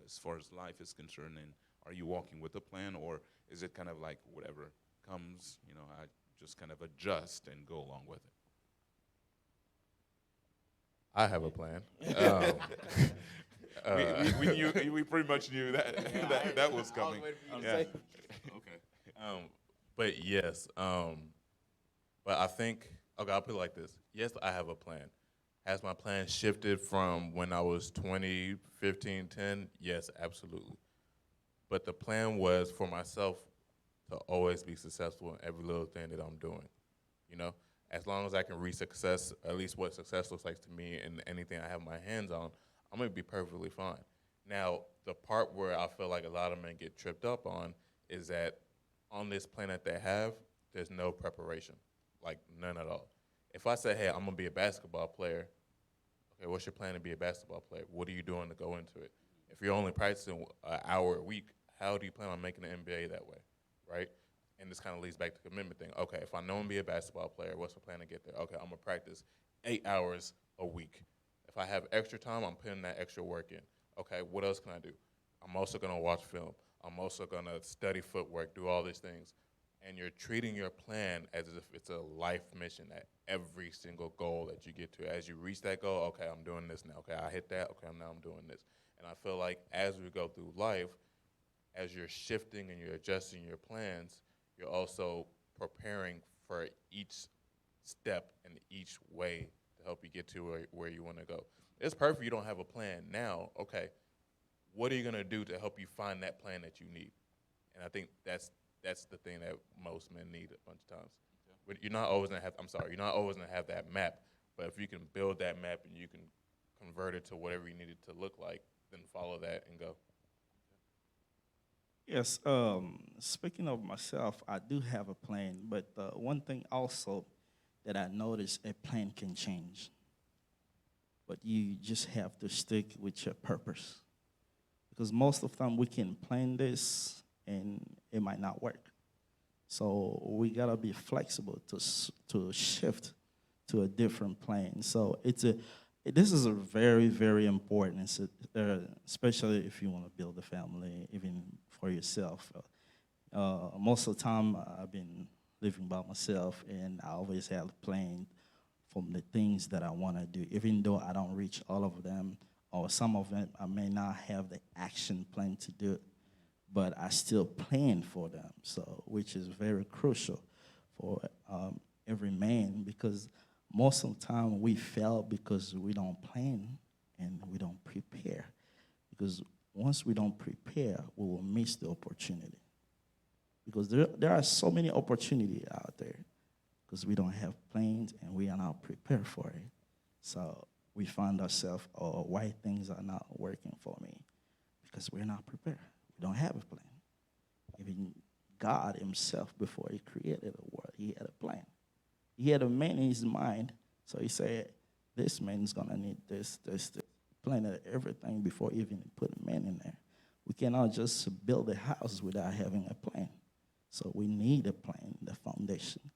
as far as life is concerned? And are you walking with a plan, or is it kind of like whatever comes, I just kind of adjust and go along with it? I have a plan. We pretty much knew that that was coming. Yeah. Okay. But yes, but I think, okay, I'll put it like this. Yes, I have a plan. Has my plan shifted from when I was 20, 15, 10? Yes, absolutely. But the plan was for myself to always be successful in every little thing that I'm doing. As long as I can reach success, at least what success looks like to me in anything I have my hands on, I'm gonna be perfectly fine. Now, the part where I feel like a lot of men get tripped up on is that on this plan that they have, there's no preparation, like none at all. If I say, hey, I'm gonna be a basketball player, okay, what's your plan to be a basketball player? What are you doing to go into it? If you're only practicing an hour a week, how do you plan on making the NBA that way, right? And this kind of leads back to the commitment thing. Okay, if I know I'm gonna be a basketball player, what's the plan to get there? Okay, I'm gonna practice 8 hours a week. If I have extra time, I'm putting that extra work in. Okay, what else can I do? I'm also gonna watch film. I'm also gonna study footwork, do all these things. And you're treating your plan as if it's a life mission at every single goal that you get to. As you reach that goal, okay, I'm doing this now. Okay, I hit that. Okay, now I'm doing this. And I feel like as we go through life, as you're shifting and you're adjusting your plans, you're also preparing for each step and each way to help you get to where you want to go. It's perfect you don't have a plan now. Okay, what are you going to do to help you find that plan that you need? And I think that's the thing that most men need a bunch of times. Okay. But you're not always gonna have that map. But if you can build that map and you can convert it to whatever you need it to look like, then follow that and go. Yes, speaking of myself, I do have a plan, but one thing also that I noticed, a plan can change. But you just have to stick with your purpose. Because most of the time we can plan this and it might not work. So we gotta be flexible to shift to a different plane. So this is a very, very important, especially if you want to build a family, even for yourself. Most of the time, I've been living by myself, and I always have a plan from the things that I want to do, even though I don't reach all of them, or some of them I may not have the action plan to do, but I still plan for them. So, which is very crucial for every man, because most of the time we fail because we don't plan and we don't prepare. Because once we don't prepare, we will miss the opportunity. Because there are so many opportunities out there because we don't have plans and we are not prepared for it. So we find ourselves, oh, why things are not working for me? Because we're not prepared. We don't have a plan. Even God himself, before he created the world, he had a plan. He had a man in his mind, so he said, this man's gonna need this. Planted everything before even put a man in there. We cannot just build a house without having a plan. So we need a plan, the foundation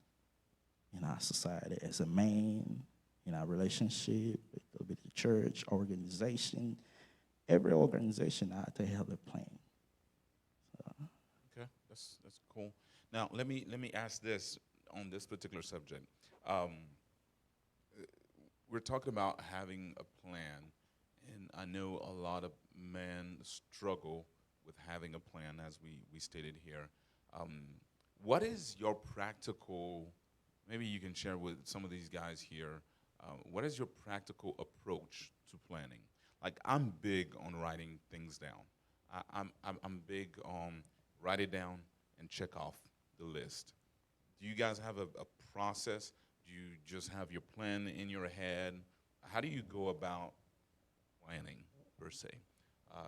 in our society as a man, in our relationship, it could be the church, organization. Every organization out there have a plan. Okay, that's cool. Now let me ask this on this particular subject. Um, we're talking about having a plan, and I know a lot of men struggle with having a plan, as we stated here. Um, what is your practical? Maybe you can share with some of these guys here. What is your practical approach to planning? Like, I'm big on writing things down. I'm big on write it down and check off the list. Do you guys have a process? Do you just have your plan in your head? How do you go about planning, per se?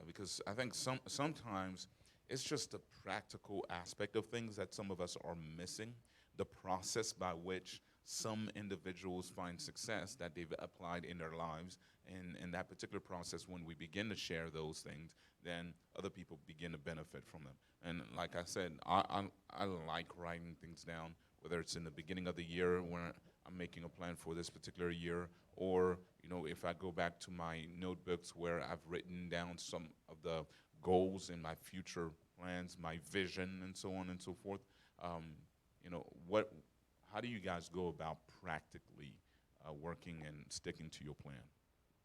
Because I think sometimes it's just the practical aspect of things that some of us are missing, the process by which some individuals find success that they've applied in their lives. And in that particular process, when we begin to share those things, then other people begin to benefit from them. And like I said, I like writing things down, whether it's in the beginning of the year when I'm making a plan for this particular year, or if I go back to my notebooks where I've written down some of the goals and my future plans, my vision, and so on and so forth. What? How do you guys go about practically working and sticking to your plan?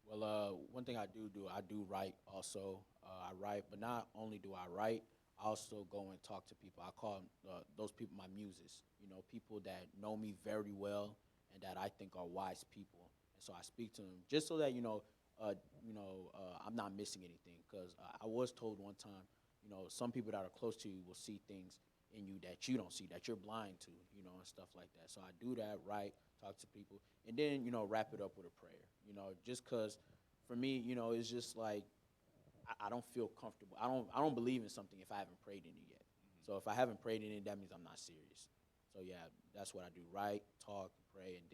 Well, one thing I do write also. I write, but not only do I write, I also go and talk to people. I call those people my muses. People that know me very well and that I think are wise people. And so I speak to them just so that I'm not missing anything. Because I was told one time, some people that are close to you will see things in you that you don't see, that you're blind to, and stuff like that. So I do that, write, talk to people, and then, wrap it up with a prayer. Just because for me, it's just like I don't feel comfortable. I don't believe in something if I haven't prayed in it yet. So if I haven't prayed in it, that means I'm not serious. So yeah, that's what I do: write, talk, pray, and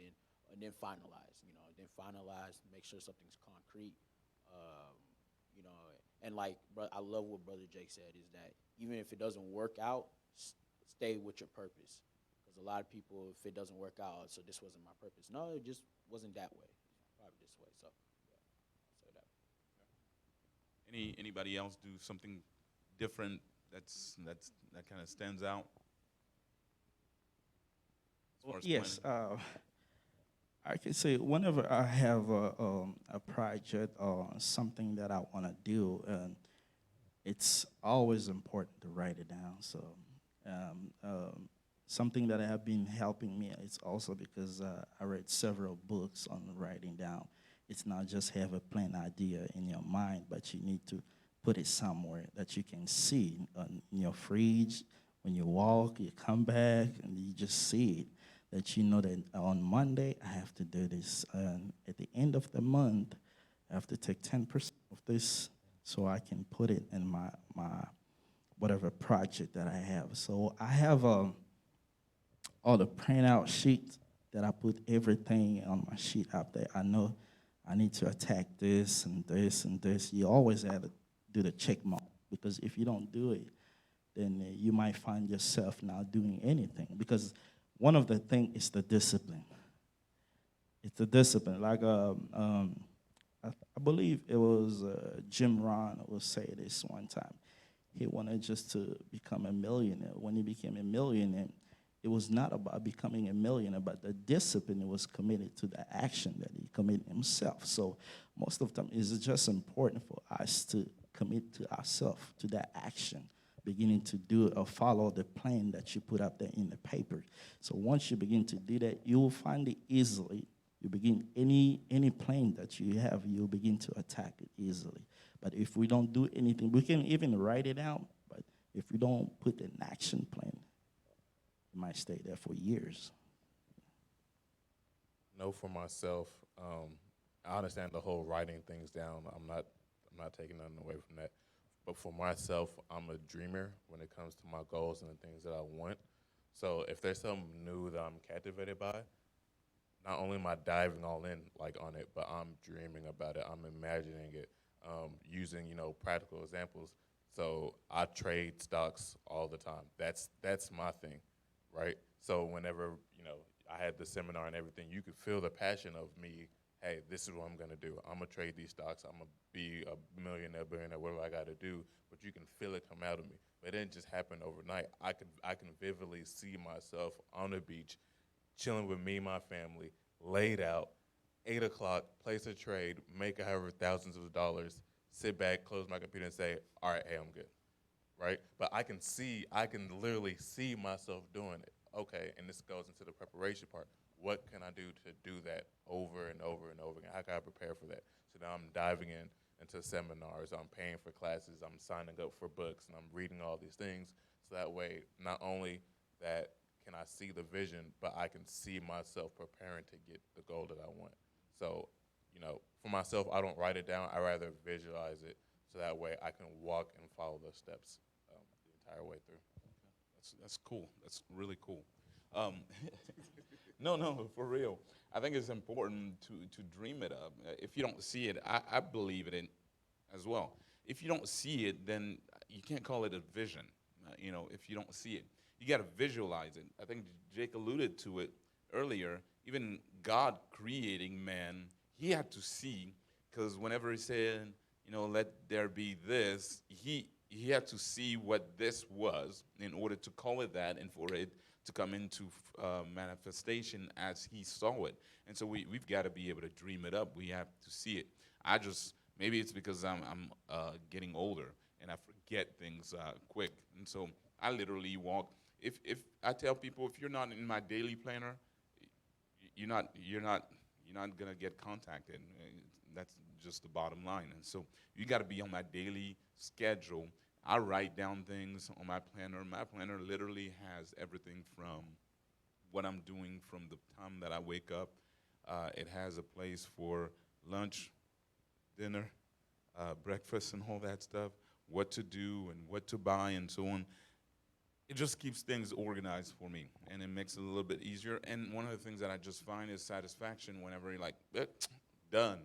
then finalize. Then finalize, make sure something's concrete. Um, and like, I love what Brother Jake said, is that even if it doesn't work out, stay with your purpose. Because a lot of people, if it doesn't work out, so this wasn't my purpose. No, it just wasn't that way. It's probably this way. So yeah, I'll say that. Anybody else do something different that kind of stands out as far as Yes, planning? I can say whenever I have a project or something that I want to do, and it's always important to write it down. So something that have been helping me is also because I read several books on writing down. It's not just have a plain idea in your mind, but you need to put it somewhere that you can see in your fridge. When you walk, you come back, and you just see it. That you know that on Monday I have to do this, and at the end of the month I have to take 10% of this so I can put it in my whatever project that I have. So I have all the printout sheets that I put everything on my sheet out there. I know I need to attack this and this and this. You always have to do the check mark, because if you don't do it, then you might find yourself not doing anything. Because one of the things is the discipline. It's the discipline. Like I believe it was Jim Ron who say this one time. He wanted just to become a millionaire. When he became a millionaire, it was not about becoming a millionaire, but the discipline he was committed to the action that he committed himself. So most of the time, it's just important for us to commit to ourselves, to that action, beginning to do it or follow the plan that you put up there in the paper. So once you begin to do that, you will find it easily. You begin any plan that you have, you'll begin to attack it easily. But if we don't do anything, we can even write it out, but if we don't put an action plan, it might stay there for years. Know for myself, I understand the whole writing things down. I'm not taking nothing away from that. But for myself, I'm a dreamer when it comes to my goals and the things that I want. So if there's something new that I'm captivated by, not only am I diving all in like on it, but I'm dreaming about it. I'm imagining it, using practical examples. So I trade stocks all the time. That's my thing, right? So whenever I had the seminar and everything, you could feel the passion of me. Hey, this is what I'm gonna do. I'm gonna trade these stocks. I'm gonna be a millionaire, billionaire, whatever I gotta do. But you can feel it come out of me. But it didn't just happen overnight. I can vividly see myself on the beach, chilling with me and my family, laid out, 8 o'clock, place a trade, make however thousands of dollars, sit back, close my computer and say, all right, hey, I'm good, right? But I can literally see myself doing it. Okay, and this goes into the preparation part. What can I do to do that over and over and over again? How can I prepare for that? So now I'm diving into seminars, I'm paying for classes, I'm signing up for books, and I'm reading all these things. So that way, not only that can I see the vision, but I can see myself preparing to get the goal that I want. So, for myself, I don't write it down. I rather visualize it so that way I can walk and follow those steps the entire way through. That's cool. That's really cool. Um, no, for real. I think it's important to dream it up. If you don't see it, I believe it in as well. If you don't see it, then you can't call it a vision. If you don't see it, you got to visualize it. I think Jake alluded to it earlier. Even God creating man, he had to see, because whenever he said, let there be this, he had to see what this was in order to call it that and for it to come into manifestation as he saw it. And so we've got to be able to dream it up. We have to see it. Maybe it's because I'm getting older and I forget things quick. And so I literally walk. If I tell people, if you're not in my daily planner, you're not gonna get contacted. That's just the bottom line. And so you got to be on my daily schedule. I write down things on my planner. My planner literally has everything from what I'm doing from the time that I wake up. It has a place for lunch, dinner, breakfast, and all that stuff, what to do and what to buy and so on. It just keeps things organized for me, and it makes it a little bit easier. And one of the things that I just find is satisfaction whenever you're like, done.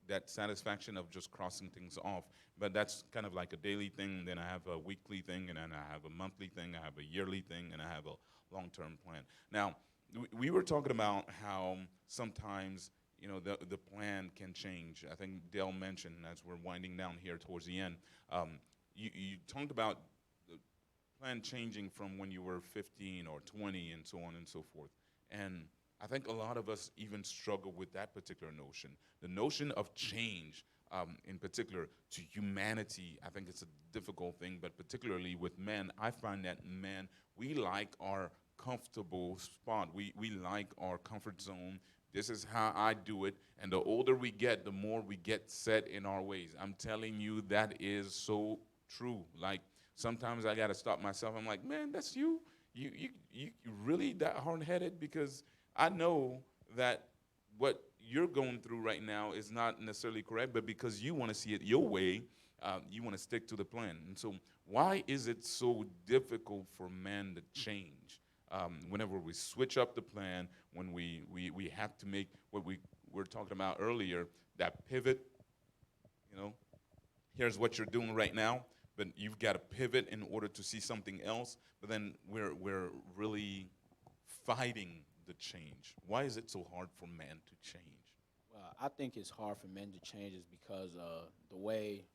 That satisfaction of just crossing things off. But that's kind of like a daily thing. Then I have a weekly thing, and then I have a monthly thing, I have a yearly thing, and I have a long-term plan. Now, we were talking about how sometimes the plan can change. I think Dale mentioned, as we're winding down here towards the end, you talked about the plan changing from when you were 15 or 20 and so on and so forth. And I think a lot of us even struggle with that particular notion. The notion of change, in particular, to humanity, I think it's a difficult thing, but particularly with men, I find that men, we like our comfortable spot. We like our comfort zone. This is how I do it. And the older we get, the more we get set in our ways. I'm telling you, that is so true. Like, sometimes I got to stop myself. I'm like, man, that's you? You really that hard-headed? Because I know that what you're going through right now is not necessarily correct, but because you want to see it your way, you want to stick to the plan. And so why is it so difficult for men to change? Whenever we switch up the plan, when we have to make what we were talking about earlier, that pivot, here's what you're doing right now, but you've got to pivot in order to see something else. But then we're really fighting the change. Why is it so hard for men to change? Well, I think it's hard for men to change is because the way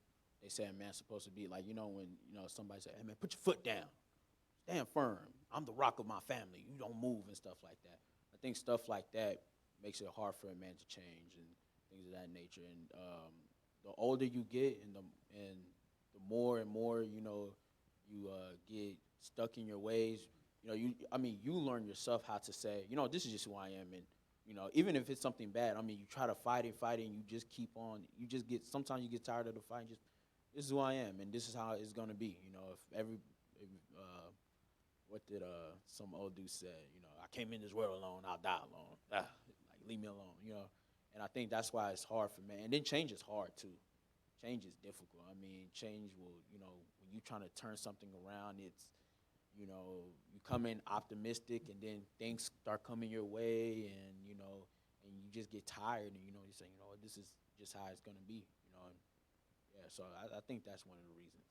they say a man's supposed to be. Like, when, somebody say, hey, man, put your foot down. Stand firm. I'm the rock of my family. You don't move and stuff like that. I think stuff like that makes it hard for a man to change and things of that nature. And the older you get and the more and more, you get stuck in your ways, you learn yourself how to say, this is just who I am. And, even if it's something bad, you try to fight it, and you just keep on. Sometimes you get tired of the fight and just, this is who I am, and this is how it's going to be. What did some old dude say? I came in this world alone, I'll die alone. Like, leave me alone, And I think that's why it's hard for men. And then change is hard, too. Change is difficult. Change will, when you're trying to turn something around, it's, you come in optimistic, and then things start coming your way, and, and you just get tired, and, you say, this is just how it's going to be, And, yeah, so I think that's one of the reasons,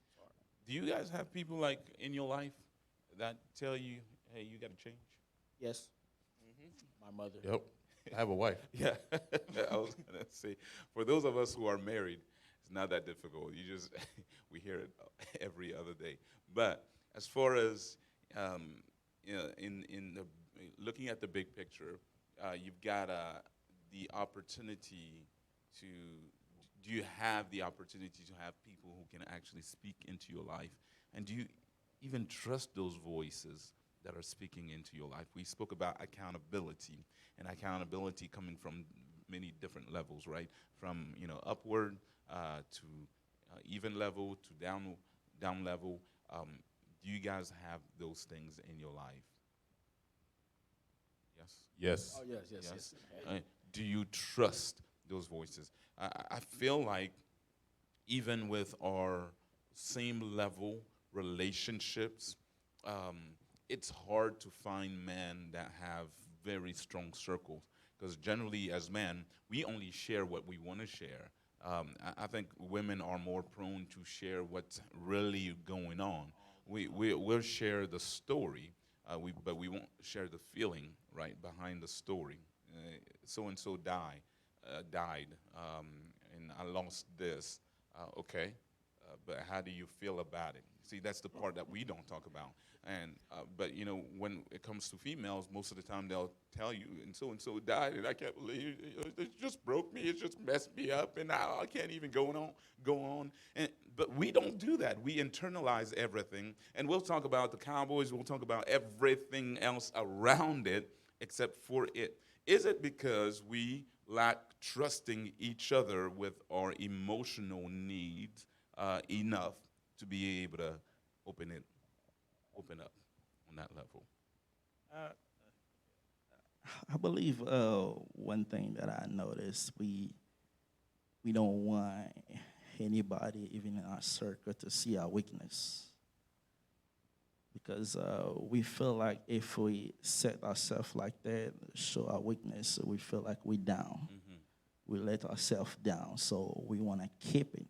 It's hard. Do you guys have people like in your life that tell you, hey, you got to change? Yes. My mother. Yep. I have a wife. Yeah, I was gonna say, for those of us who are married, it's not that difficult. We hear it every other day. But as far as in the looking at the big picture, you've got the opportunity to. Do you have the opportunity to have people who can actually speak into your life, and do you even trust those voices that are speaking into your life? We spoke about accountability, and accountability coming from many different levels, right? From upward to even level to down level. Do you guys have those things in your life? Yes. Yes. Oh, yes. Do you trust those voices? I feel like even with our same level relationships, it's hard to find men that have very strong circles, because generally as men, we only share what we want to share. I think women are more prone to share what's really going on. We'll share the story, but we won't share the feeling right behind the story. So and so died, and I lost this. Okay, but how do you feel about it? See, that's the part that we don't talk about. And but when it comes to females, most of the time they'll tell you, and so died, and I can't believe it just broke me. It just messed me up, and I can't even go on. But we don't do that. We internalize everything, and we'll talk about the Cowboys. We'll talk about everything else around it, except for it. Is it because we lack trusting each other with our emotional needs enough to be able to open up on that level? I believe one thing that I noticed, we don't want anybody, even in our circle, to see our weakness. Because we feel like if we set ourselves like that, show our weakness, we feel like we're down. We let ourselves down, so we want to keep it.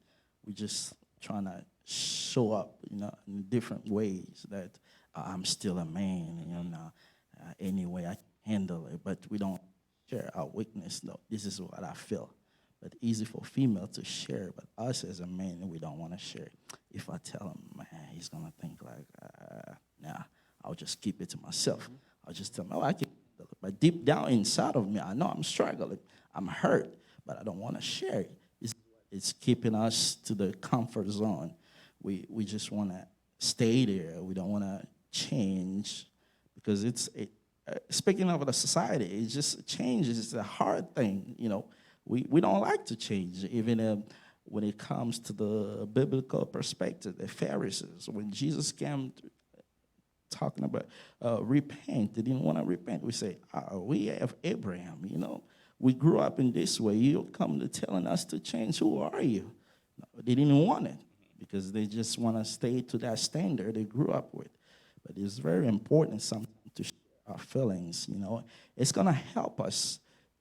We just trying to show up, in different ways that I'm still a man, any way I can handle it. But we don't share our weakness. No, this is what I feel. But easy for female to share, but us as a man, we don't want to share. If I tell him, man, he's gonna think like, nah, I'll just keep it to myself. I'll just tell him, I can handle it. But deep down inside of me, I know I'm struggling, I'm hurt, but I don't want to share it. It's keeping us to the comfort zone. We just want to stay there. We don't want to change, because speaking of the society, it's just change is a hard thing. We don't like to change, even when it comes to the biblical perspective. The Pharisees, when Jesus came talking about repent, they didn't want to repent. We say, we have Abraham, we grew up in this way. You come to telling us to change. Who are you? No, they didn't want it, because they just want to stay to that standard they grew up with. But it's very important sometimes to share our feelings. It's going to help us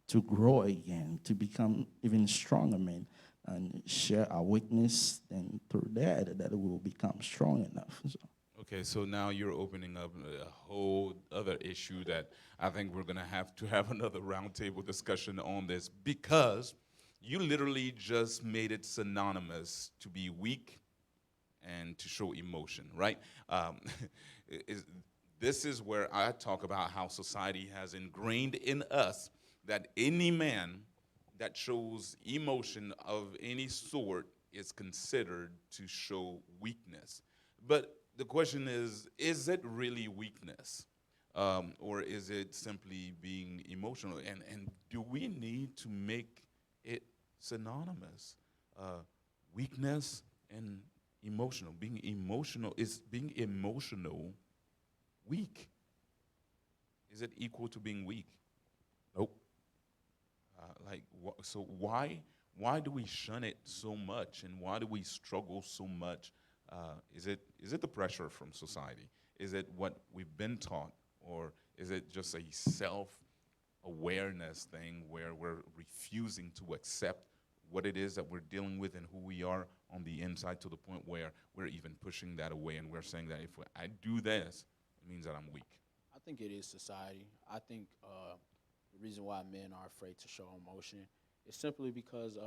to grow again, to become even stronger men. and share our weakness, then through that we will become strong enough. So, Okay, so now you're opening up a whole other issue that I think we're gonna have to have another roundtable discussion on this, because you literally just made it synonymous to be weak and to show emotion, right? Um, is, this is where I talk about how society has ingrained in us that any man that shows emotion of any sort is considered to show weakness. But the question is it really weakness? Or is it simply being emotional? And do we need to make it synonymous? Uh, Weakness and emotional. Being emotional weak? Is it equal to being weak? Nope. So why do we shun it so much, and why do we struggle so much? Is it the pressure from society? Is it what we've been taught, or is it just a self-awareness thing where we're refusing to accept what it is that we're dealing with and who we are on the inside, to the point where we're even pushing that away, and we're saying that if I do this, it means that I'm weak? I think it is society. I think the reason why men are afraid to show emotion is simply because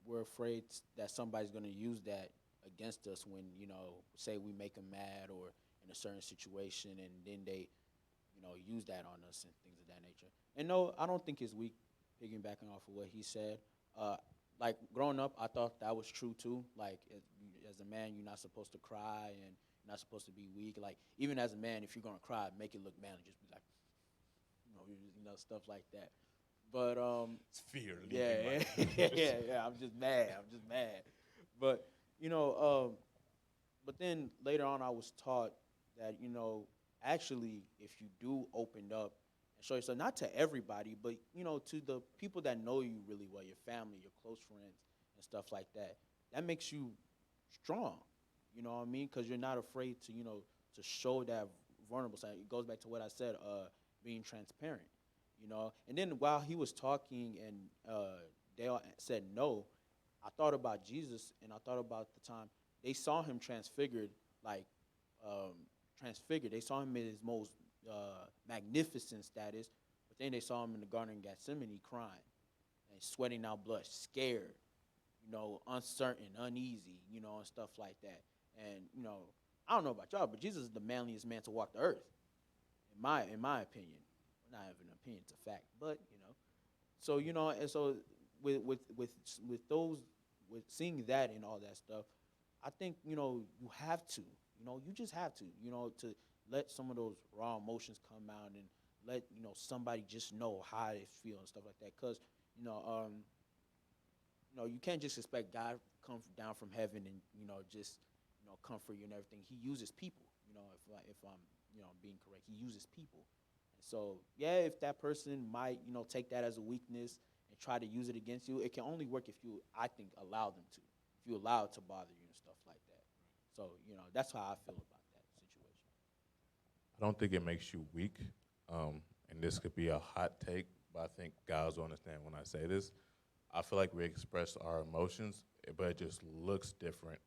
we're afraid that somebody's going to use that against us when, say we make them mad or in a certain situation, and then they, use that on us and things of that nature. And no, I don't think it's weak, piggybacking off of what he said. Uh, like growing up, I thought that was true too. Like as a man, you're not supposed to cry and you're not supposed to be weak. Like even as a man, if you're gonna cry, make it look manly. Just be like, stuff like that. But It's fear yeah, leaking yeah. I'm just mad. But you know, but then later on, I was taught that actually, if you do open up and show yourself, not to everybody, but to the people that know you really well, your family, your close friends, and stuff like that, that makes you strong. You know what I mean? Because you're not afraid to to show that vulnerable side. It goes back to what I said, being transparent. And then while he was talking and Dale said no, I thought about Jesus, and I thought about the time they saw him transfigured, like um, transfigured. They saw him in his most magnificent status, but then they saw him in the Garden of Gethsemane crying and sweating out blood, scared, uncertain, uneasy, and stuff like that. And I don't know about y'all, but Jesus is the manliest man to walk the earth, in my opinion. Not having an opinion, it's a fact, but so and so with those, with seeing that and all that stuff, I think you have to, you just have to, to let some of those raw emotions come out and let somebody just know how they feel and stuff like that, because you can't just expect God to come down from heaven and just comfort you and everything. He uses people. If I'm being correct, he uses people. And so yeah, if that person might take that as a weakness and try to use it against you, it can only work if you, I think, allow them to. If you allow it to bother you and stuff like that. So that's how I feel about that situation. I don't think it makes you weak, and this could be a hot take, but I think guys will understand when I say this. I feel like we express our emotions, but it just looks different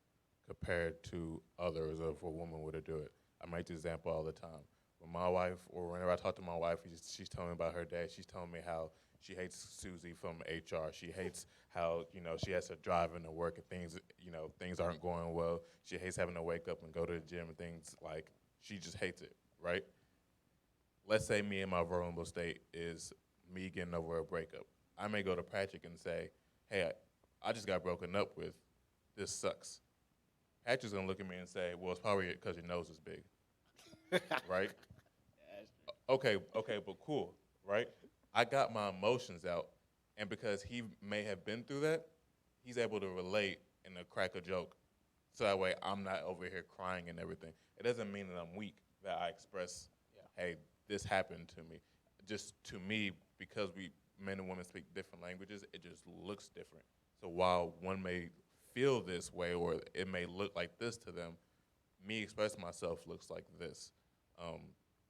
compared to others of a woman were to do it. I make the example all the time. When my wife, or whenever I talk to my wife, she's telling me about her day. She's telling me how she hates Susie from HR. She hates how she has to drive into work and things aren't going well. She hates having to wake up and go to the gym and things like she just hates it, right? Let's say me in my vulnerable state is me getting over a breakup. I may go to Patrick and say, "Hey, I just got broken up with. This sucks." Patrick's gonna look at me and say, "Well, it's probably because your nose is big." Right? Okay, but cool, right? I got my emotions out, and because he may have been through that, he's able to relate and to crack a joke. So that way I'm not over here crying and everything. It doesn't mean that I'm weak, that I express, hey, this happened to me. Just to me, because men and women speak different languages, it just looks different. So while one may feel this way or it may look like this to them, me expressing myself looks like this.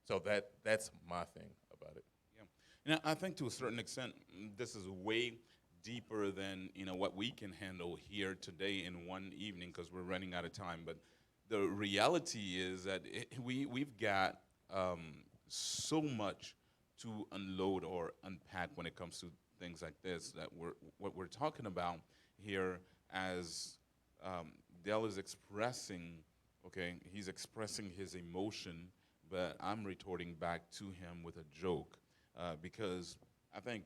So that's my thing about it. Yeah. I think to a certain extent, this is way deeper than what we can handle here today in one evening because we're running out of time. But the reality is that we've got so much to unload or unpack when it comes to things like this. That what we're talking about here, as Dell is expressing. Okay, he's expressing his emotion, but I'm retorting back to him with a joke because I think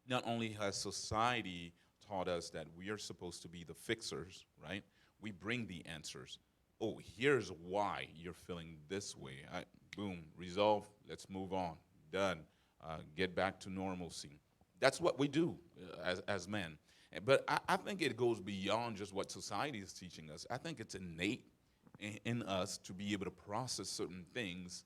not only has society taught us that we are supposed to be the fixers, right? We bring the answers. Oh, here's why you're feeling this way. Boom, resolve, let's move on, done. Get back to normalcy. That's what we do as men. But I think it goes beyond just what society is teaching us. I think it's innate in us to be able to process certain things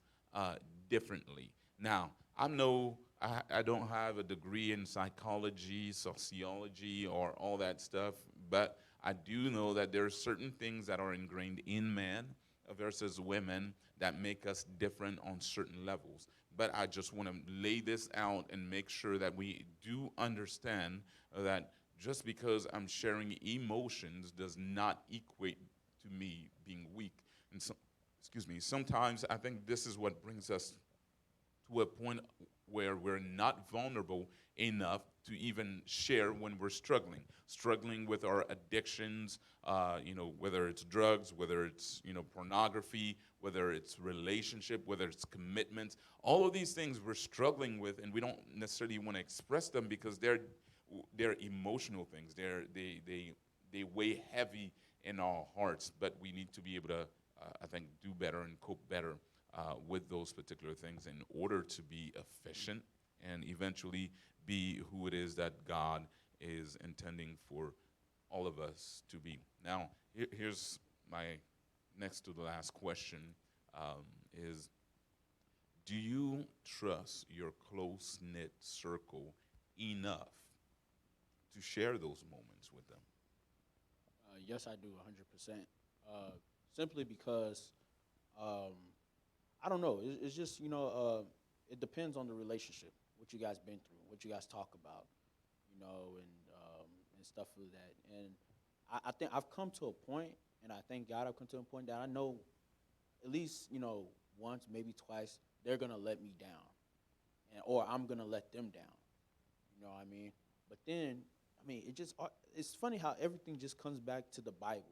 differently. Now, I don't have a degree in psychology, sociology, or all that stuff, but I do know that there are certain things that are ingrained in man versus women that make us different on certain levels. But I just want to lay this out and make sure that we do understand that just because I'm sharing emotions does not equate to me being weak. And so, excuse me, sometimes I think this is what brings us to a point where we're not vulnerable enough to even share when we're struggling with our addictions, whether it's drugs, whether it's, pornography, whether it's relationship, whether it's commitments. All of these things we're struggling with, and we don't necessarily want to express them because they're emotional things. They weigh heavy in our hearts, but we need to be able to, I think, do better and cope better with those particular things in order to be efficient and eventually be who it is that God is intending for all of us to be. Now, here's my next to the last question is, do you trust your close-knit circle enough to share those moments with them? Yes, I do, 100%. Simply because I don't know. It's just it depends on the relationship, what you guys been through, what you guys talk about, and stuff like that. And I think I've come to a point, and I thank God I've come to a point that I know at least once, maybe twice, they're gonna let me down, or I'm gonna let them down. You know what I mean? But then, it's funny how everything just comes back to the Bible.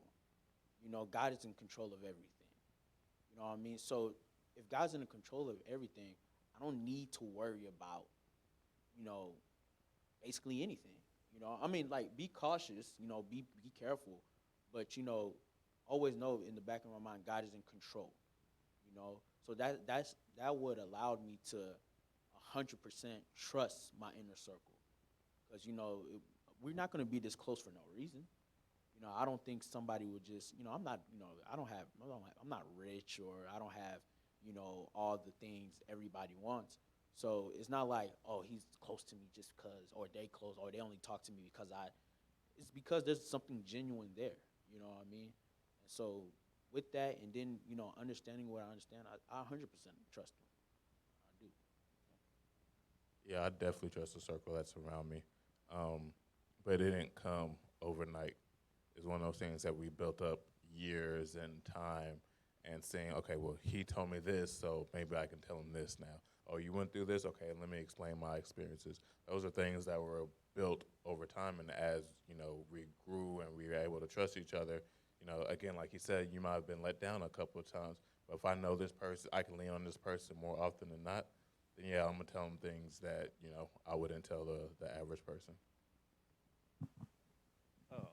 God is in control of everything. You know what I mean? So if God's in control of everything, I don't need to worry about, basically anything. Be cautious, be careful, but always know in the back of my mind, God is in control. So that would allow me to 100% trust my inner circle, because we're not going to be this close for no reason. I don't think somebody would just, I'm not, I'm not rich, or I don't have, all the things everybody wants. So it's not like, oh, he's close to me just because, or they close, or they only talk to me because it's because there's something genuine there. You know what I mean? And so with that, and then, understanding what I understand, I 100% trust them. I do. Yeah, I definitely trust the circle that's around me. But it didn't come overnight. It's one of those things that we built up years and time and saying, okay, well, he told me this, so maybe I can tell him this now. Oh, you went through this? Okay, let me explain my experiences. Those are things that were built over time, and as, we grew and we were able to trust each other, again, like you said, you might have been let down a couple of times, but if I know this person, I can lean on this person more often than not, then yeah, I'm going to tell them things that, I wouldn't tell the average person. Oh,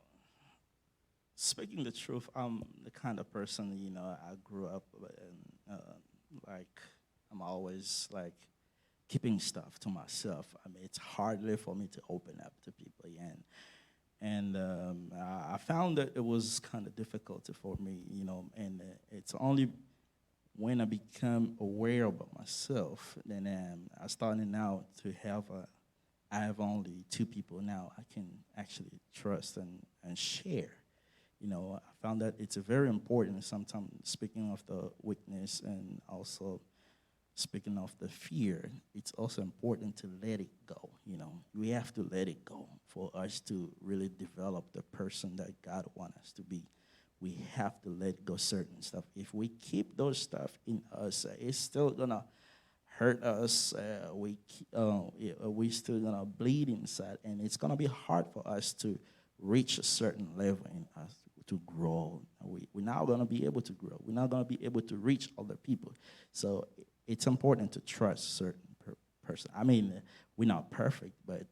speaking the truth, I'm the kind of person, I grew up and like I'm always like keeping stuff to myself. It's hardly for me to open up to people, and I found that it was kind of difficult for me, and it's only when I become aware about myself, then I started now to have I have only two people now I can actually trust and share. I found that it's very important sometimes, speaking of the weakness and also speaking of the fear, it's also important to let it go. We have to let it go for us to really develop the person that God wants us to be. We have to let go certain stuff. If we keep those stuff in us, it's still gonna hurt us. We still gonna bleed inside, and it's gonna be hard for us to reach a certain level in us to grow. We're not gonna be able to grow. We're not gonna be able to reach other people. So it's important to trust certain person. I mean, we're not perfect, but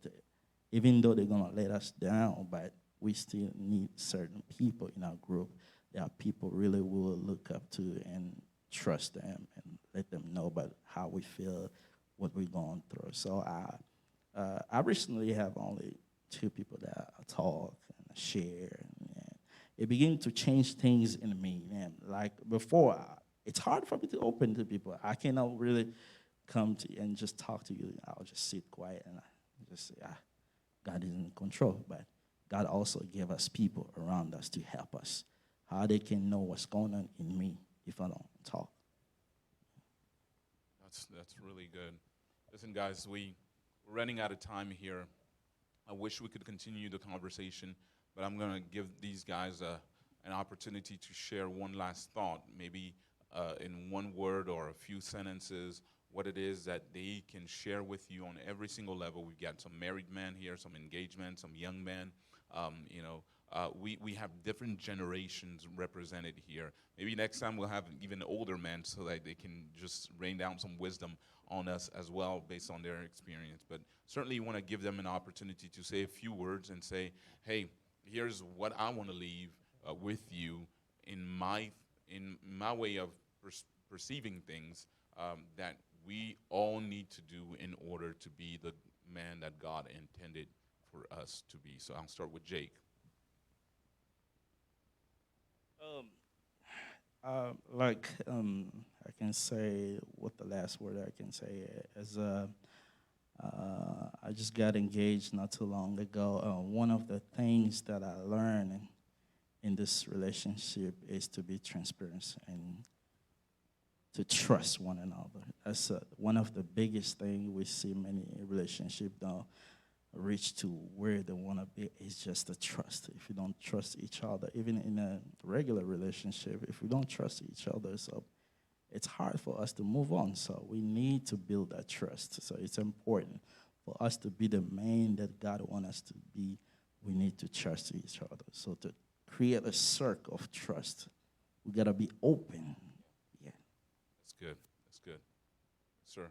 even though they're gonna let us down, but we still need certain people in our group that people really will look up to and trust them and let them know about how we feel, what we're going through. So I recently have only 2 people that I talk and I share, and it began to change things in me. And like before, it's hard for me to open to people. I cannot really come to you and just talk to you. I'll just sit quiet and I just say, God is in control. But God also gave us people around us to help us, how they can know what's going on in me if I don't talk. That's really good. Listen, guys, we're running out of time here. I wish we could continue the conversation, but I'm going to give these guys an opportunity to share one last thought, maybe in one word or a few sentences, what it is that they can share with you on every single level. We've got some married men here, some engaged men, some young men. We have different generations represented here. Maybe next time we'll have even older men so that they can just rain down some wisdom on us as well based on their experience. But certainly you want to give them an opportunity to say a few words and say, hey, here's what I want to leave with you in my way of perceiving things that we all need to do in order to be the man that God intended for us to be. So I'll start with Jake. I can say what the last word I can say is I just got engaged not too long ago. One of the things that I learned in this relationship is to be transparent and to trust one another. That's one of the biggest things we see many relationships don't reach to where they want to be. Is just the trust. If you don't trust each other, even in a regular relationship, if we don't trust each other, so it's hard for us to move on. So we need to build that trust. So it's important for us to be the man that God wants us to be. We need to trust each other. So to create a circle of trust, we gotta be open. Yeah. That's good. That's good. Sir.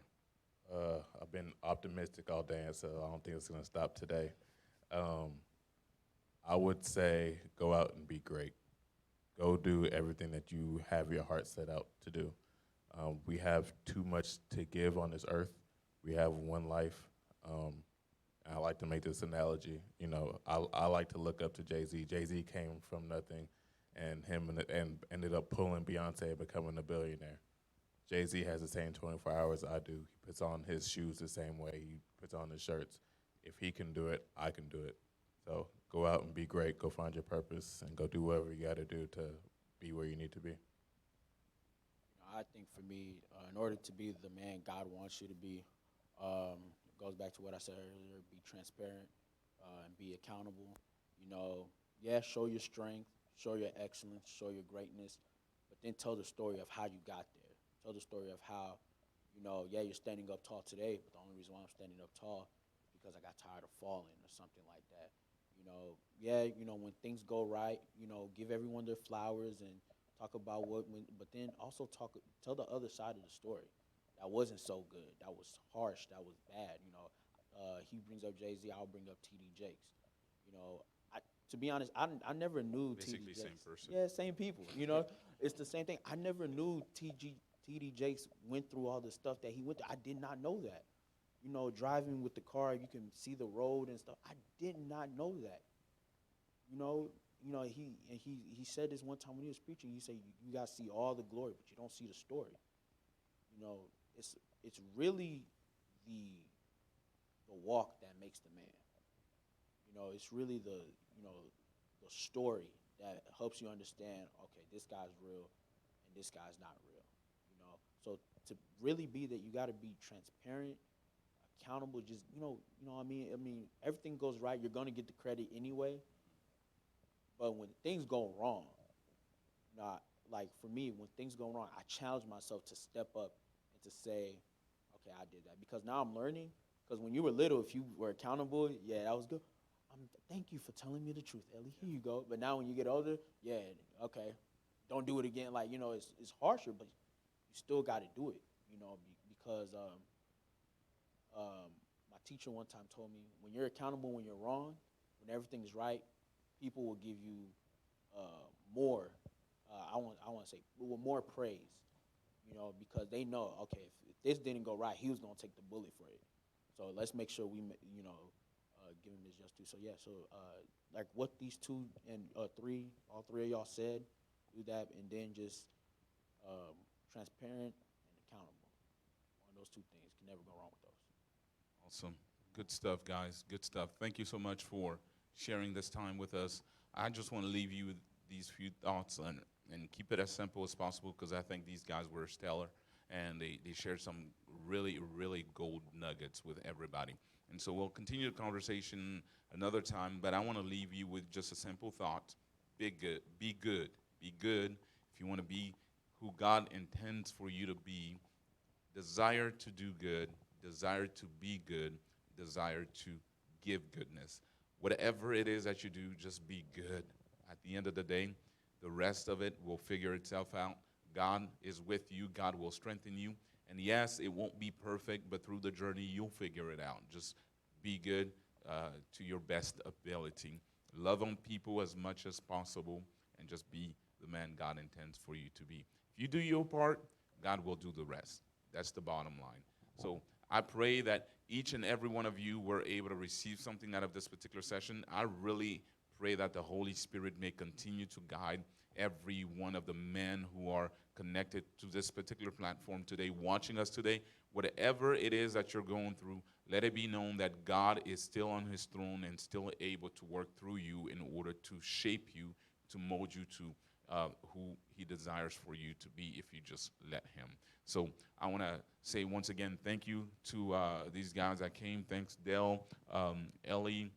I've been optimistic all day, so I don't think it's going to stop today. I would say go out and be great. Go do everything that you have your heart set out to do. We have too much to give on this earth. We have one life. I like to make this analogy. You know, I like to look up to Jay-Z. Jay-Z came from nothing, and ended up pulling Beyonce and becoming a billionaire. Jay-Z has the same 24 hours I do. He puts on his shoes the same way. He puts on his shirts. If he can do it, I can do it. So go out and be great. Go find your purpose and go do whatever you got to do to be where you need to be. I think for me, in order to be the man God wants you to be, it goes back to what I said earlier, be transparent and be accountable. You know, yeah, show your strength, show your excellence, show your greatness, but then tell the story of how you got there. Tell the story of how, you know, yeah, you're standing up tall today, but the only reason why I'm standing up tall is because I got tired of falling or something like that. You know, yeah, you know, when things go right, you know, give everyone their flowers and talk about but then also tell the other side of the story. That wasn't so good. That was harsh. That was bad. You know, he brings up Jay-Z, I'll bring up T.D. Jakes. You know, to be honest, I never knew Basically T.D. same Jakes. person. Yeah, same people. You know, it's the same thing. I never knew T.D. Jakes went through all the stuff that he went through. I did not know that. You know, driving with the car, you can see the road and stuff. I did not know that. You know, he said this one time when he was preaching. He said, "You guys see all the glory, but you don't see the story." You know, it's really the walk that makes the man. You know, it's really the story that helps you understand. Okay, this guy's real, and this guy's not real. You know, so to really be that, you got to be transparent, accountable. Just what I mean. I mean, everything goes right, you're gonna get the credit anyway. But when things go wrong, not like for me, when things go wrong, I challenge myself to step up and to say, okay, I did that because now I'm learning. Because when you were little, if you were accountable, yeah, that was good. Thank you for telling me the truth, Ellie. Here you go. But now when you get older, yeah, okay, don't do it again. Like it's harsher, but you still got to do it. Because my teacher one time told me when you're accountable when you're wrong, when everything's right, people will give you more. I want to say more praise. Because they know, okay, if this didn't go right, he was gonna take the bullet for it. So let's make sure we give him his just due. So yeah, like what these two and all three of y'all said, do that, and then just transparent and accountable. One of those two things can never go wrong with those. Awesome. Good stuff, guys. Good stuff. Thank you so much for sharing this time with us. I just want to leave you with these few thoughts and keep it as simple as possible because I think these guys were stellar and they shared some really, really gold nuggets with everybody. And so we'll continue the conversation another time, but I want to leave you with just a simple thought. Be good. Be good. Be good. If you want to be who God intends for you to be, desire to do good, desire to be good, desire to give goodness. Whatever it is that you do, just be good. At the end of the day, the rest of it will figure itself out. God is with you. God will strengthen you. And yes, it won't be perfect, but through the journey, you'll figure it out. Just be good to your best ability. Love on people as much as possible, and just be the man God intends for you to be. If you do your part, God will do the rest. That's the bottom line. So I pray that each and every one of you were able to receive something out of this particular session. I really pray that the Holy Spirit may continue to guide every one of the men who are connected to this particular platform today, watching us today. Whatever it is that you're going through, let it be known that God is still on his throne and still able to work through you in order to shape you, to mold you to who he desires for you to be if you just let him. So I want to say once again, thank you to these guys that came. Thanks, Dell, Ellie,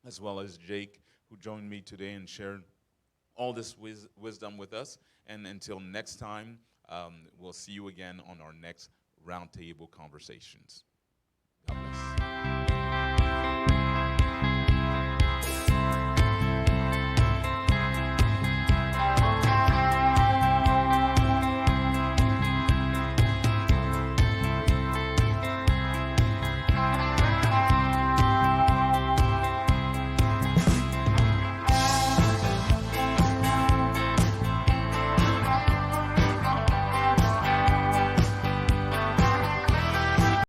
as well as Jake, who joined me today and shared all this wisdom with us. And until next time, we'll see you again on our next Roundtable Conversations.